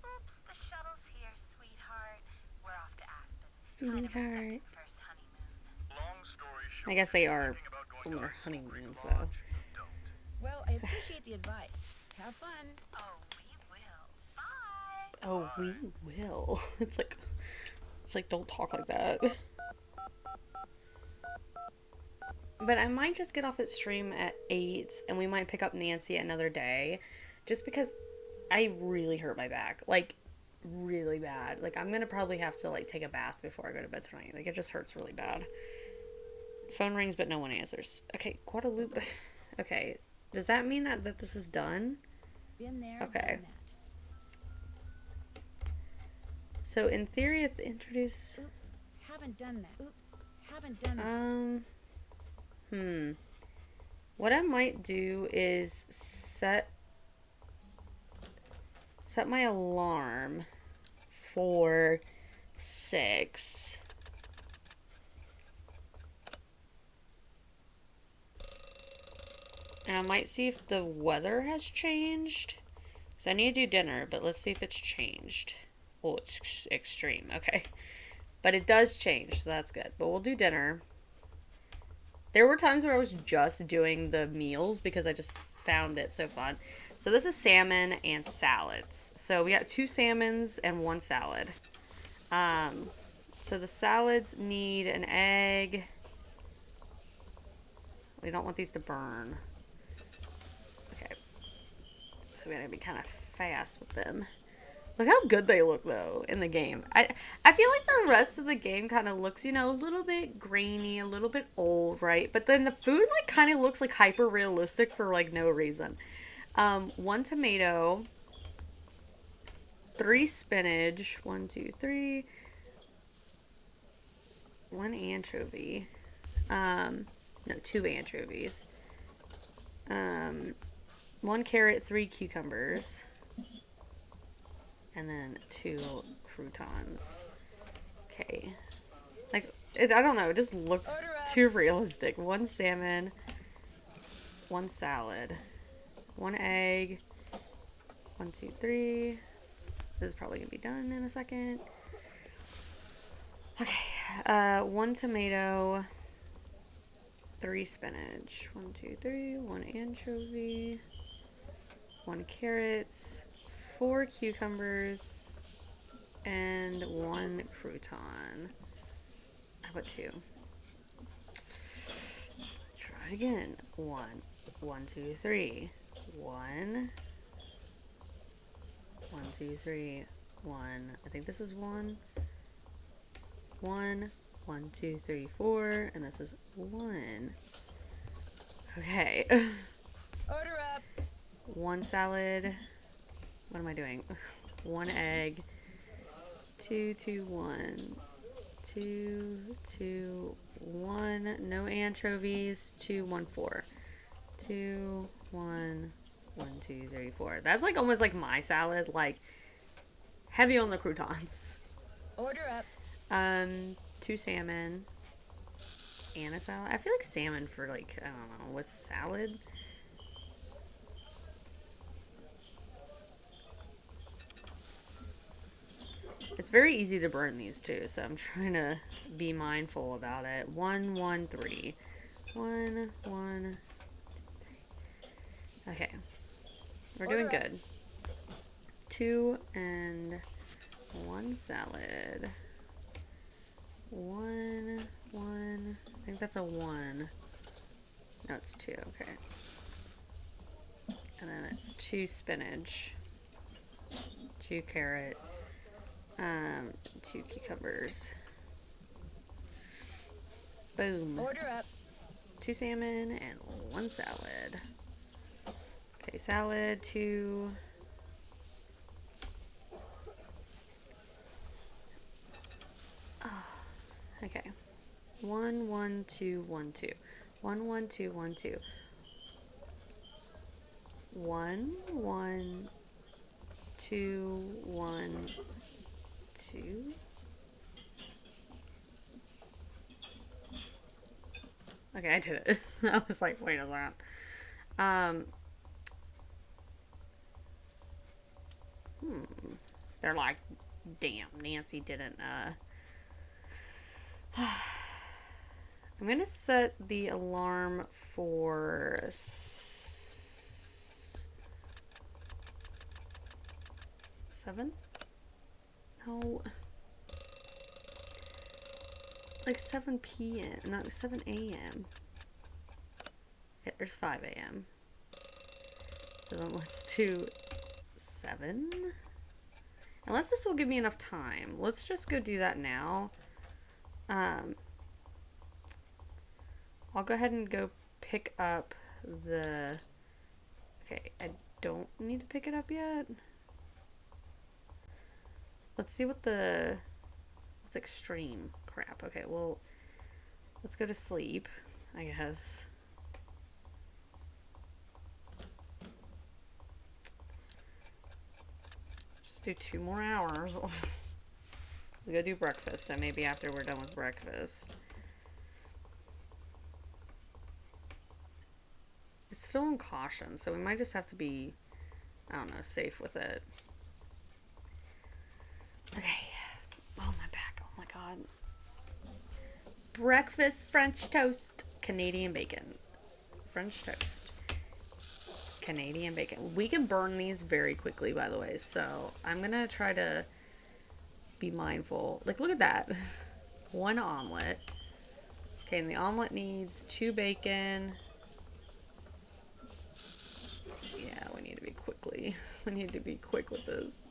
Oops, the shuttle's here, sweetheart. We're off to Aspen. sweetheart. First honeymoon. Long story short, I guess they are thinking about going on to their Icicle honeymoon, Creek so Lodge, don't. Well, I appreciate the advice. Have fun. Oh, we will. Bye. Oh, we will. It's like don't talk like that. But I might just get off at stream at 8 and we might pick up Nancy another day just because I really hurt my back. Like really bad. Like I'm gonna probably have to like take a bath before I go to bed tonight. Like it just hurts really bad. Phone rings but no one answers. Okay, Guadalupe. Okay. Does that mean that this is done? Been there, Okay. done that. So in theory if introduce Oops, haven't done that. Oops, haven't done that. What I might do is set my alarm for 6. And I might see if the weather has changed. So I need to do dinner, but let's see if it's changed. Oh, it's extreme. Okay. But it does change, so that's good. But we'll do dinner. There were times where I was just doing the meals because I just found it so fun. So this is salmon and salads. So we got 2 salmons and 1 salad. So the salads need an egg. We don't want these to burn. Okay. So we gotta be kind of fast with them. Look how good they look, though, in the game. I feel like the rest of the game kind of looks, you know, a little bit grainy, a little bit old, right? But then the food, like, kind of looks, like, hyper-realistic for, like, no reason. 1 tomato. 3 spinach. 1, 2, 3. 1 anchovy. No, 2 anchovies. 1 carrot, 3 cucumbers. And then 2 croutons. Okay. Like, I don't know. It just looks too realistic. 1 salmon. 1 salad. 1 egg. 1, 2, 3. This is probably going to be done in a second. Okay. 1 tomato. 3 spinach. 1, 2, 3. 1 anchovy. 1 carrot. 4 cucumbers and 1 crouton. How about 2? Try it again. 1, 1, 2, 3. 1, 1, 2, 3. 1. I think this is 1. 1, 1, 2, 3, 4, and this is 1. Okay. Order up. 1 salad. What am I doing? 1 egg. 2, 2, 1. 2, 2, 1. No anchovies. 2, 1, 4. 2, 1, 1, 2, 3, 4. That's like almost like my salad. Like heavy on the croutons. Order up. 2 salmon. And a salad. I feel like salmon for like, I don't know, what's salad? It's very easy to burn these too, so I'm trying to be mindful about it. 1, 1, 3. 1, 1, 3. Okay. We're doing good. 2 and 1 salad. 1, 1. I think that's a 1. No, it's 2. Okay. And then it's 2 spinach. 2 carrot. 2 cucumbers. Boom. Order up. 2 salmon and 1 salad. Okay, salad, 2. Oh, okay. 1, 1, 2, 1, 2. 1, 1, 2, 1, 2. 1, 1, 2, 1, 2. Okay, I did it. I was like, wait a second. They're like, damn, Nancy didn't, I'm gonna set the alarm for 7? No. Like 7 p.m. No, 7 a.m. Yeah, there's 5 a.m. So then let's do 7. Unless this will give me enough time. Let's just go do that now. I'll go ahead and go pick up the... Okay, I don't need to pick it up yet. Let's see what the... What's extreme? Crap. Okay, well, let's go to sleep, I guess. Just do 2 more hours. We'll go do breakfast, and maybe after we're done with breakfast. It's still in caution, so we might just have to be, I don't know, safe with it. Okay. Oh, my back. Oh, my God. Breakfast French toast. Canadian bacon. French toast. Canadian bacon. We can burn these very quickly, by the way, so I'm going to try to be mindful. Like, look at that. 1 omelet. Okay, and the omelet needs 2 bacon. Yeah, we need to be we need to be quick with this.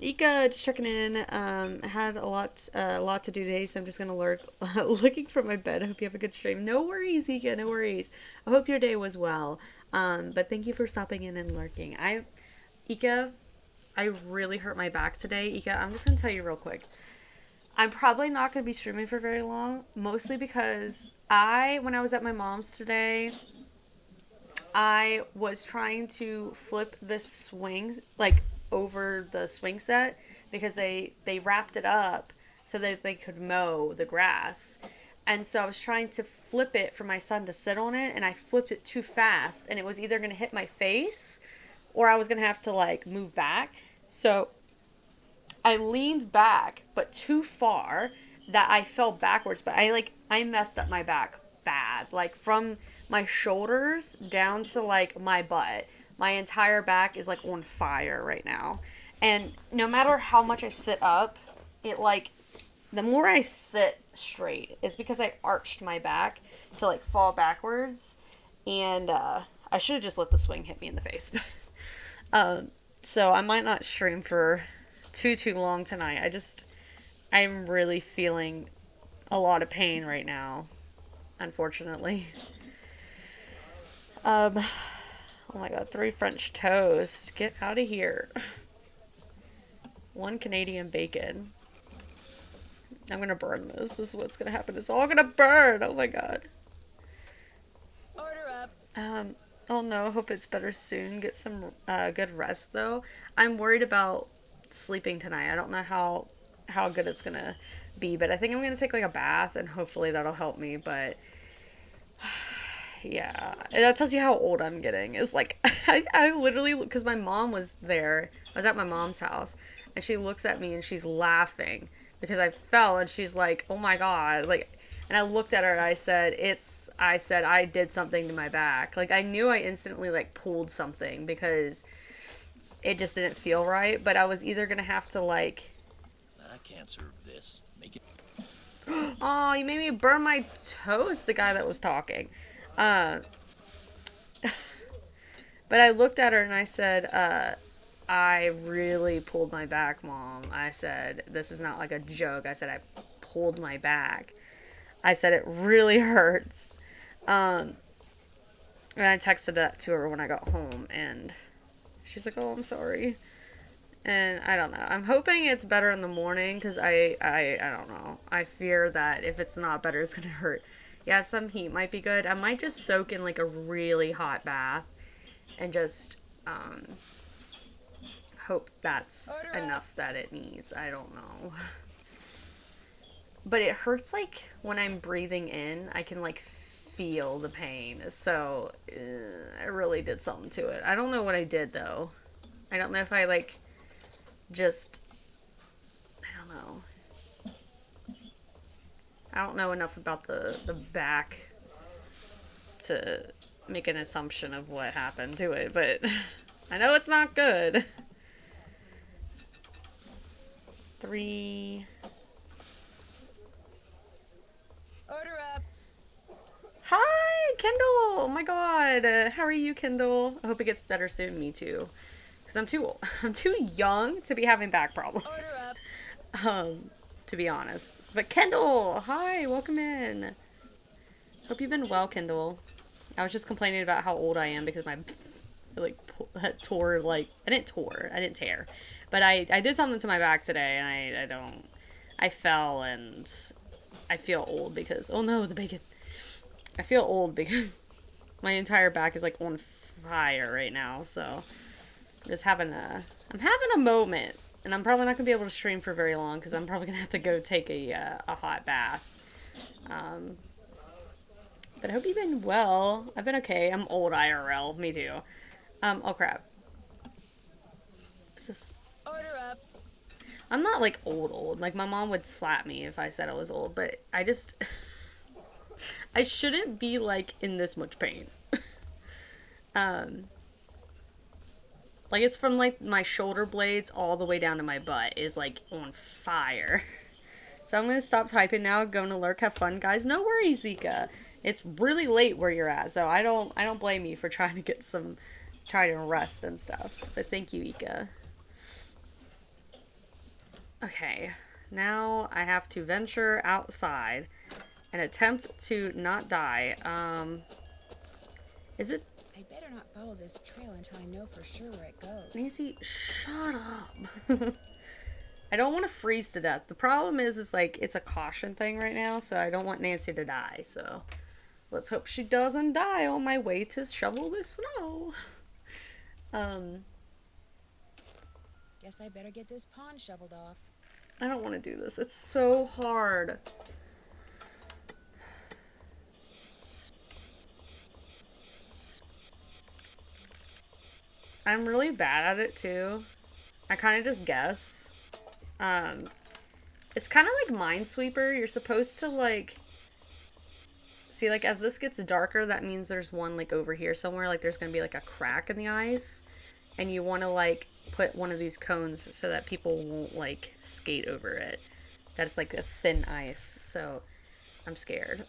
Ika, just checking in. Had a lot to do today, so I'm just gonna lurk, looking for my bed. I hope you have a good stream. No worries, Ika, no worries. I hope your day was well. But thank you for stopping in and lurking. Ika, I really hurt my back today. Ika, I'm just gonna tell you real quick. I'm probably not gonna be streaming for very long, mostly because when I was at my mom's today, I was trying to flip the swings, like, over the swing set, because they wrapped it up so that they could mow the grass. And so I was trying to flip it for my son to sit on it, and I flipped it too fast, and it was either going to hit my face or I was going to have to, like, move back. So I leaned back, but too far that I fell backwards, but I messed up my back bad. Like, from my shoulders down to, like, my butt. My entire back is, like, on fire right now. And no matter how much I sit up, the more I sit straight is because I arched my back to, like, fall backwards. And I should have just let the swing hit me in the face. So I might not stream for too long tonight. I'm really feeling a lot of pain right now, unfortunately. Oh my God, 3 French toast. Get out of here. 1 Canadian bacon. I'm gonna burn this. This is what's gonna happen. It's all gonna burn. Oh my God. Order up. Oh no, hope it's better soon. Get some good rest though. I'm worried about sleeping tonight. I don't know how good it's gonna be, but I think I'm gonna take like a bath and hopefully that'll help me, but yeah, that tells you how old I'm getting. It's like, I literally, because my mom was there, I was at my mom's house, and she looks at me and she's laughing because I fell, and she's like, oh my God, like, and I looked at her and I said, I did something to my back. Like, I knew I instantly, like, pulled something because it just didn't feel right, but I was either gonna have to, like... I can't serve this. Make it... Oh, you made me burn my toast, the guy that was talking. But I looked at her and I said, I really pulled my back, Mom. I said, this is not like a joke. I said, I pulled my back. I said, it really hurts. And I texted that to her when I got home, and she's like, oh, I'm sorry. And I don't know. I'm hoping it's better in the morning, because I don't know. I fear that if it's not better, it's going to hurt. Yeah, some heat might be good. I might just soak in, like, a really hot bath and just hope that's enough that it needs. I don't know. But it hurts, like, when I'm breathing in, I can, like, feel the pain. So, I really did something to it. I don't know what I did, though. I don't know if I, like, just... I don't know. I don't know enough about the back to make an assumption of what happened to it, but I know it's not good. 3. Order up. Hi, Kendall. Oh my god. How are you, Kendall? I hope it gets better soon. Me too. Because I'm too old. I'm too young to be having back problems. Order up. To be honest. But Kendall, hi, welcome in. Hope you've been well, Kendall. I was just complaining about how old I am because my tore, like, I didn't tear, but I did something to my back today, and I fell, and I feel old because, oh no, the bacon. I feel old because my entire back is like on fire right now, so I'm having a moment, and I'm probably not gonna be able to stream for very long because I'm probably gonna have to go take a hot bath. But I hope you've been well. I've been okay. I'm old IRL. Me too. Oh crap. Is this... Order up. I'm not like old. Like my mom would slap me if I said I was old, but I just I shouldn't be like in this much pain. Like it's from like my shoulder blades all the way down to my butt is like on fire. So I'm gonna stop typing now, going to lurk, have fun, guys. No worries, Zika. It's really late where you're at, so I don't blame you for trying to get try to rest and stuff. But thank you, Ika. Okay, now I have to venture outside and attempt to not die. Is it... I better not follow this trail until I know for sure where it goes. Nancy, shut up. I don't want to freeze to death. The problem is like, it's a caution thing right now, so I don't want Nancy to die, so... Let's hope she doesn't die on my way to shovel this snow. Guess I better get this pond shoveled off. I don't want to do this. It's so hard. I'm really bad at it too. I kind of just guess. It's kind of like Minesweeper. You're supposed to like... See, like, as this gets darker, that means there's one, like, over here somewhere. Like, there's going to be, like, a crack in the ice. And you want to, like, put one of these cones so that people won't, like, skate over it. That it's, like, a thin ice. So, I'm scared.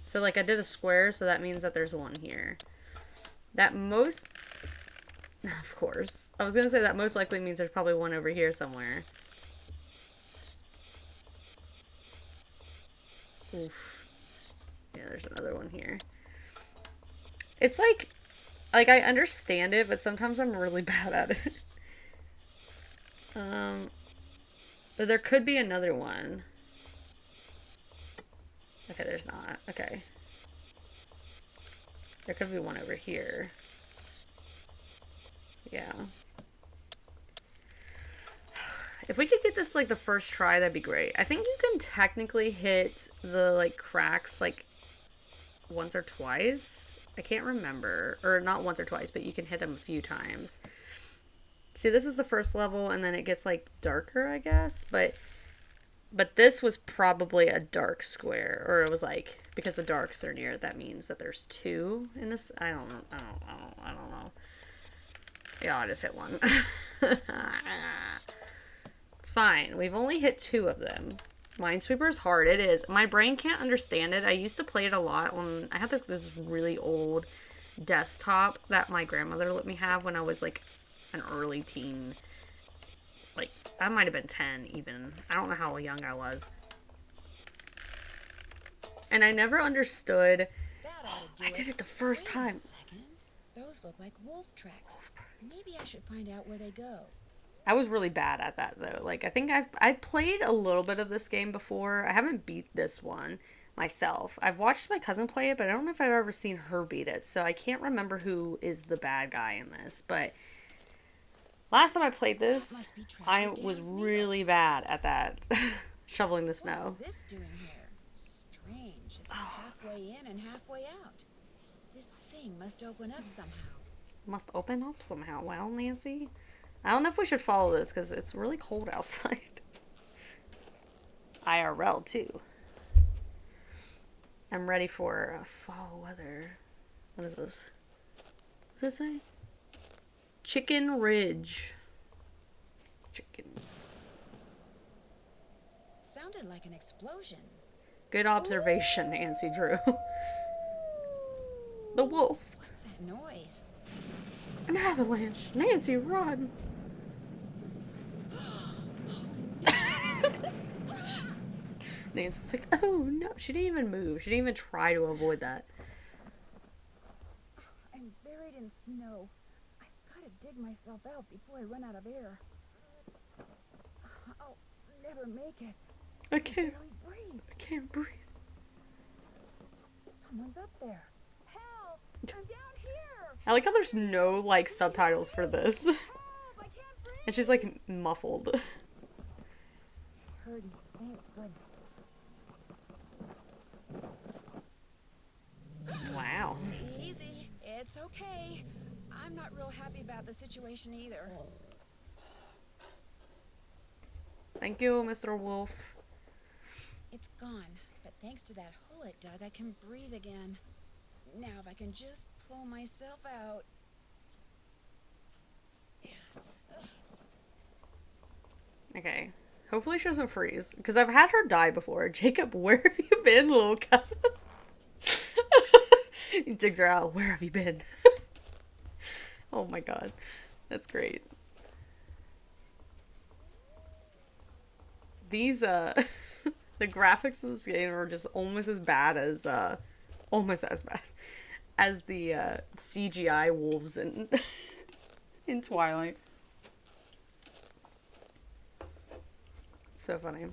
So, like, I did a square, so that means that there's one here. That most... Of course. I was going to say that most likely means there's probably one over here somewhere. Oof. Yeah, there's another one here. It's like I understand it, but sometimes I'm really bad at it. But there could be another one. Okay, there's not. Okay. There could be one over here. Yeah. If we could get this, like, the first try, that'd be great. I think you can technically hit the, like, cracks, like, once or twice. I can't remember. Or not once or twice, but you can hit them a few times. See, this is the first level, and then it gets, like, darker, I guess. But this was probably a dark square. Or it was, like, because the darks are near it, that means that there's two in this. I don't know. Yeah, I just hit one. It's fine. We've only hit 2 of them. Minesweeper is hard. It is. My brain can't understand it. I used to play it a lot on... I had this really old desktop that my grandmother let me have when I was, like, an early teen. Like, I might have been 10, even. I don't know how young I was. And I never understood... I did it the first time. Wait a second. Those look like wolf tracks. Maybe I should find out where they go. I was really bad at that, though. Like, I think I've played a little bit of this game before. I haven't beat this one myself. I've watched my cousin play it, but I don't know if I've ever seen her beat it. So I can't remember who is the bad guy in this. But last time I played this, I was really bad at that. Shoveling the snow. What's this doing here? Strange. It's halfway in and halfway out. This thing must open up somehow. Must open up somehow. Well, Nancy... I don't know if we should follow this because it's really cold outside. IRL too. I'm ready for fall weather. What is this? What does it say? Chicken Ridge. Chicken. Sounded like an explosion. Good observation, Nancy Drew. The wolf. What's that noise? An avalanche. Nancy, run. Nancy's like, oh no. She didn't even move. She didn't even try to avoid that. I'm buried in snow. I've got to dig myself out before I run out of air. I'll never make it. I can't. Barely breathe. I can't breathe. Someone's up there. Help! I'm down here! I like how there's no, like, subtitles for this. Help! I can't breathe! And she's, like, muffled. Hurting. Ain't good. Wow. Easy. It's okay. I'm not real happy about the situation either. Thank you, Mr. Wolf. It's gone, but thanks to that hole it dug, I can breathe again. Now, if I can just pull myself out. Okay. Hopefully she doesn't freeze. Because I've had her die before. Jacob, where have you been, little cousin? He digs her out. Where have you been? Oh my god. That's great. These, the graphics in this game are just almost as bad as, almost as bad as the, CGI wolves in, in Twilight. It's so funny.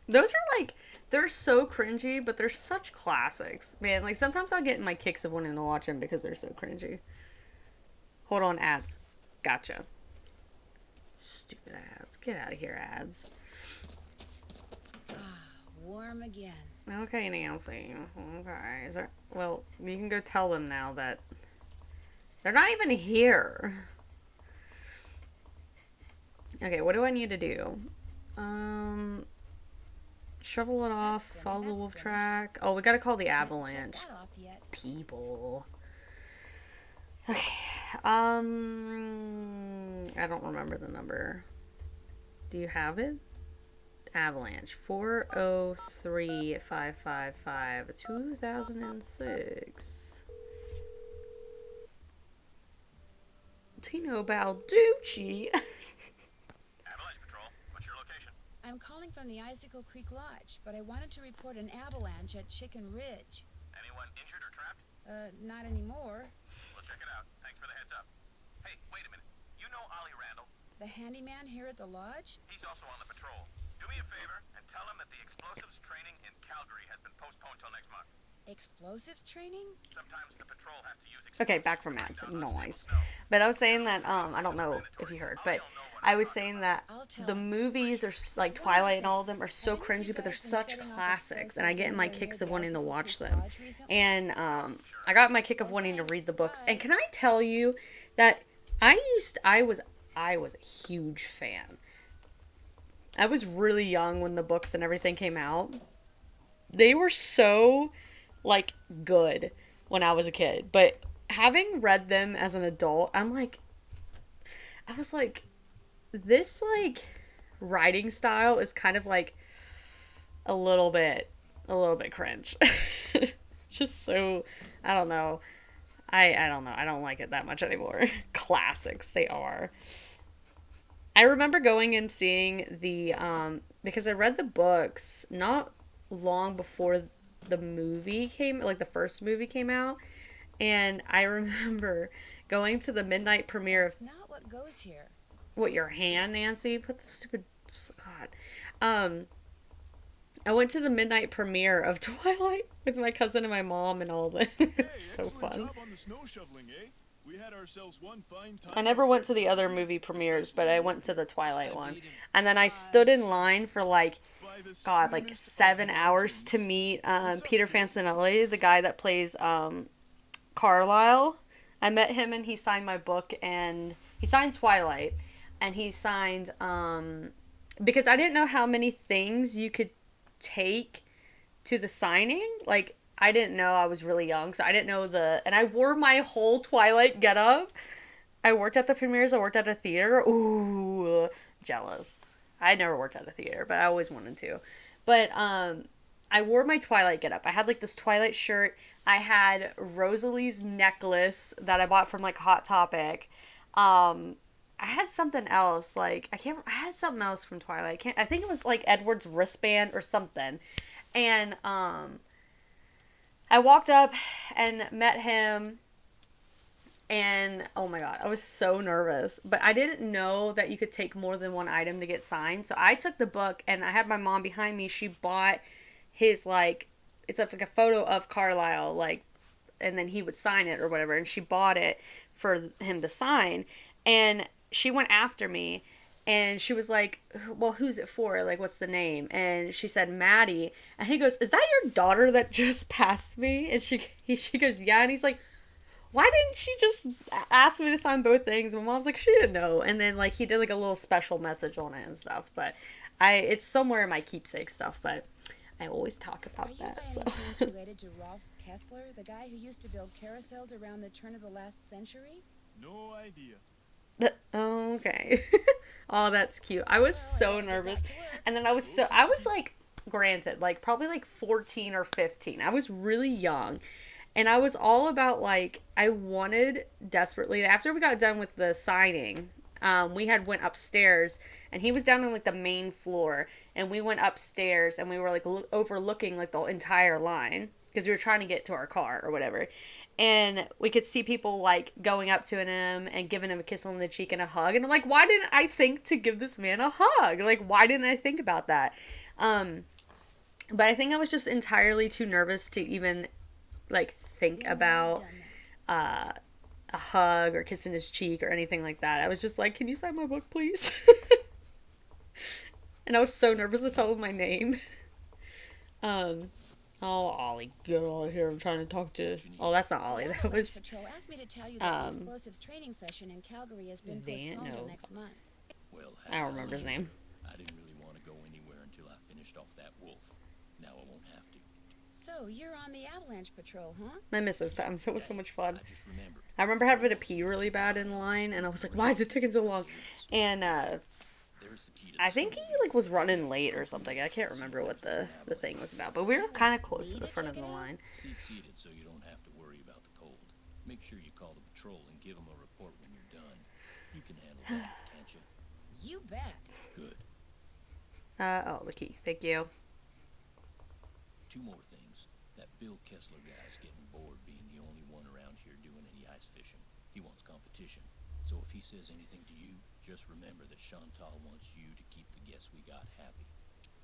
Those are like, they're so cringy, but they're such classics. Man, like sometimes I'll get in my kicks of wanting to watch them because they're so cringy. Hold on, ads. Gotcha. Stupid ads. Get out of here, ads. Warm again. Okay, Nancy. Okay. Is there, well, you can go tell them now that they're not even here. Okay, what do I need to do? Shovel it off, follow the wolf track. Oh, we gotta call the avalanche Shut that off yet. people. Okay. I don't remember the number. Do you have it? Avalanche 403555 2006. Tino Balducci. Avalanche Patrol, what's your location? I'm calling from the Icicle Creek Lodge, but I wanted to report an avalanche at Chicken Ridge. Anyone injured or trapped? Not anymore. We'll check it out. Thanks for the heads up. Hey, wait a minute. You know Ollie Randall? The handyman here at the lodge? He's also on the patrol. Do me a favor and tell him that the explosives training in Calgary has been postponed till next month. Explosives training? Sometimes the patrol has to use Okay, back from ads. Noise. But I was saying that, I don't know if you heard, but I was saying that the movies are, like, Twilight and all of them are so cringy, but they're such classics, and I get in my kicks of wanting to watch them. And, I got my kick of wanting to read the books. And can I tell you that I was a huge fan. I was really young when the books and everything came out. They were so, like, good when I was a kid. But having read them as an adult, I was like, this, like, writing style is kind of, like, a little bit cringe. Just so, I don't know. I don't know. I don't like it that much anymore. Classics, they are. I remember going and seeing the, because I read the books not long before the movie came, like the first movie came out, and I remember going to the midnight premiere of, It's not what goes here. what, your hand, Nancy? Put the stupid, God. I went to the midnight premiere of Twilight with my cousin and my mom and all that. It Hey, was so excellent fun. job on the snow shoveling, eh? We had ourselves one fine time. I never went to the other movie premieres, but I went to the Twilight one. And then I stood in line for like, By the God, like soonest of 7 hours to legends. meet Peter Fancinelli, the guy that plays Carlisle. I met him and he signed my book, and he signed Twilight, and he signed because I didn't know how many things you could take to the signing. Like, I didn't know I was really young, so I didn't know and I wore my whole Twilight getup. I worked at the premieres. I worked at a theater. Ooh, jealous. I never worked at a theater, but I always wanted to. But I wore my Twilight getup. I had like this Twilight shirt. I had Rosalie's necklace that I bought from like Hot Topic. I had something else, like I had something else from Twilight. I think it was like Edward's wristband or something. And I walked up and met him, and oh my god, I was so nervous. But I didn't know that you could take more than one item to get signed. So I took the book, and I had my mom behind me. She bought his like, it's like a photo of Carlisle, like, and then he would sign it or whatever, and she bought it for him to sign. And she went after me, and she was like, well, who's it for? Like, what's the name? And she said, Maddie. And he goes, is that your daughter that just passed me? And she goes, yeah. And he's like, why didn't she just ask me to sign both things? My mom's like, she didn't know. And then, like, he did, like, a little special message on it and stuff. But it's somewhere in my keepsake stuff, but I always talk about Are you that. by So. any chance related to Rolf Kessler, the guy who used to build carousels around the turn of the last century? No idea. Oh, okay. Oh, that's cute. I was so nervous. And then I was like, granted, like probably like 14 or 15. I was really young. And I was all about like, I wanted desperately, after we got done with the signing, we had went upstairs, and he was down on like the main floor, and we went upstairs, and we were like overlooking like the entire line because we were trying to get to our car or whatever. And we could see people like going up to him and giving him a kiss on the cheek and a hug. And I'm like, why didn't I think to give this man a hug? Like, why didn't I think about that? But I think I was just entirely too nervous to even like think about a hug or kissing his cheek or anything like that. I was just like, can you sign my book, please? And I was so nervous to tell him my name. Oh, Ollie, get out of here. I'm trying to talk to... Oh, that's not Ollie. That was... Patrol asked me to tell you that the explosives training session in Calgary has been postponed till next month. Well, I don't remember his name. I didn't really want to go anywhere until I finished off that wolf. Now I won't have to. So, you're on the Avalanche Patrol, huh? I miss those times. It was so much fun. I just remembered. I remember having to pee really bad in line, and I was like, why is it taking so long? And There's the key to I think he like was running late or something. I can't remember what the thing was about, but we were kind of close to the front of the line. Seat seated so you don't have to worry about the cold. Make sure you call the patrol and give them a report when you're done. You can handle that, can't you? You bet. Good. Oh, the key. Thank you. Two more things. That Bill Kessler guy's getting bored being the only one around here doing any ice fishing. He wants competition. So if he says anything to you, just remember that Chantal wants you to keep the guests we got happy.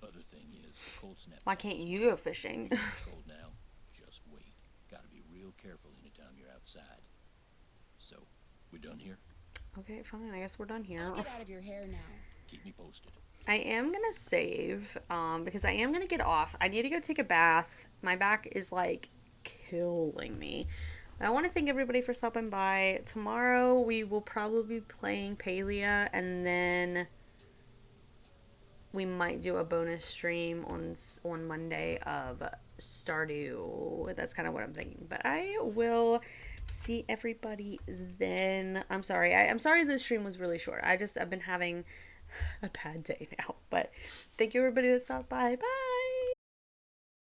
Other thing is, the cold snap. Why can't you go fishing? It's cold now. Just wait. Gotta be real careful anytime you're outside. So, we done here? Okay, fine. I guess we're done here. I'll get out of your hair now. Keep me posted. I am gonna save, because I am gonna get off. I need to go take a bath. My back is like killing me. I want to thank everybody for stopping by. Tomorrow we will probably be playing Palia, and then we might do a bonus stream on Monday of Stardew. That's kind of what I'm thinking. But I will see everybody then. I'm sorry. I'm sorry this stream was really short. I've been having a bad day now. But thank you everybody that stopped by. Bye.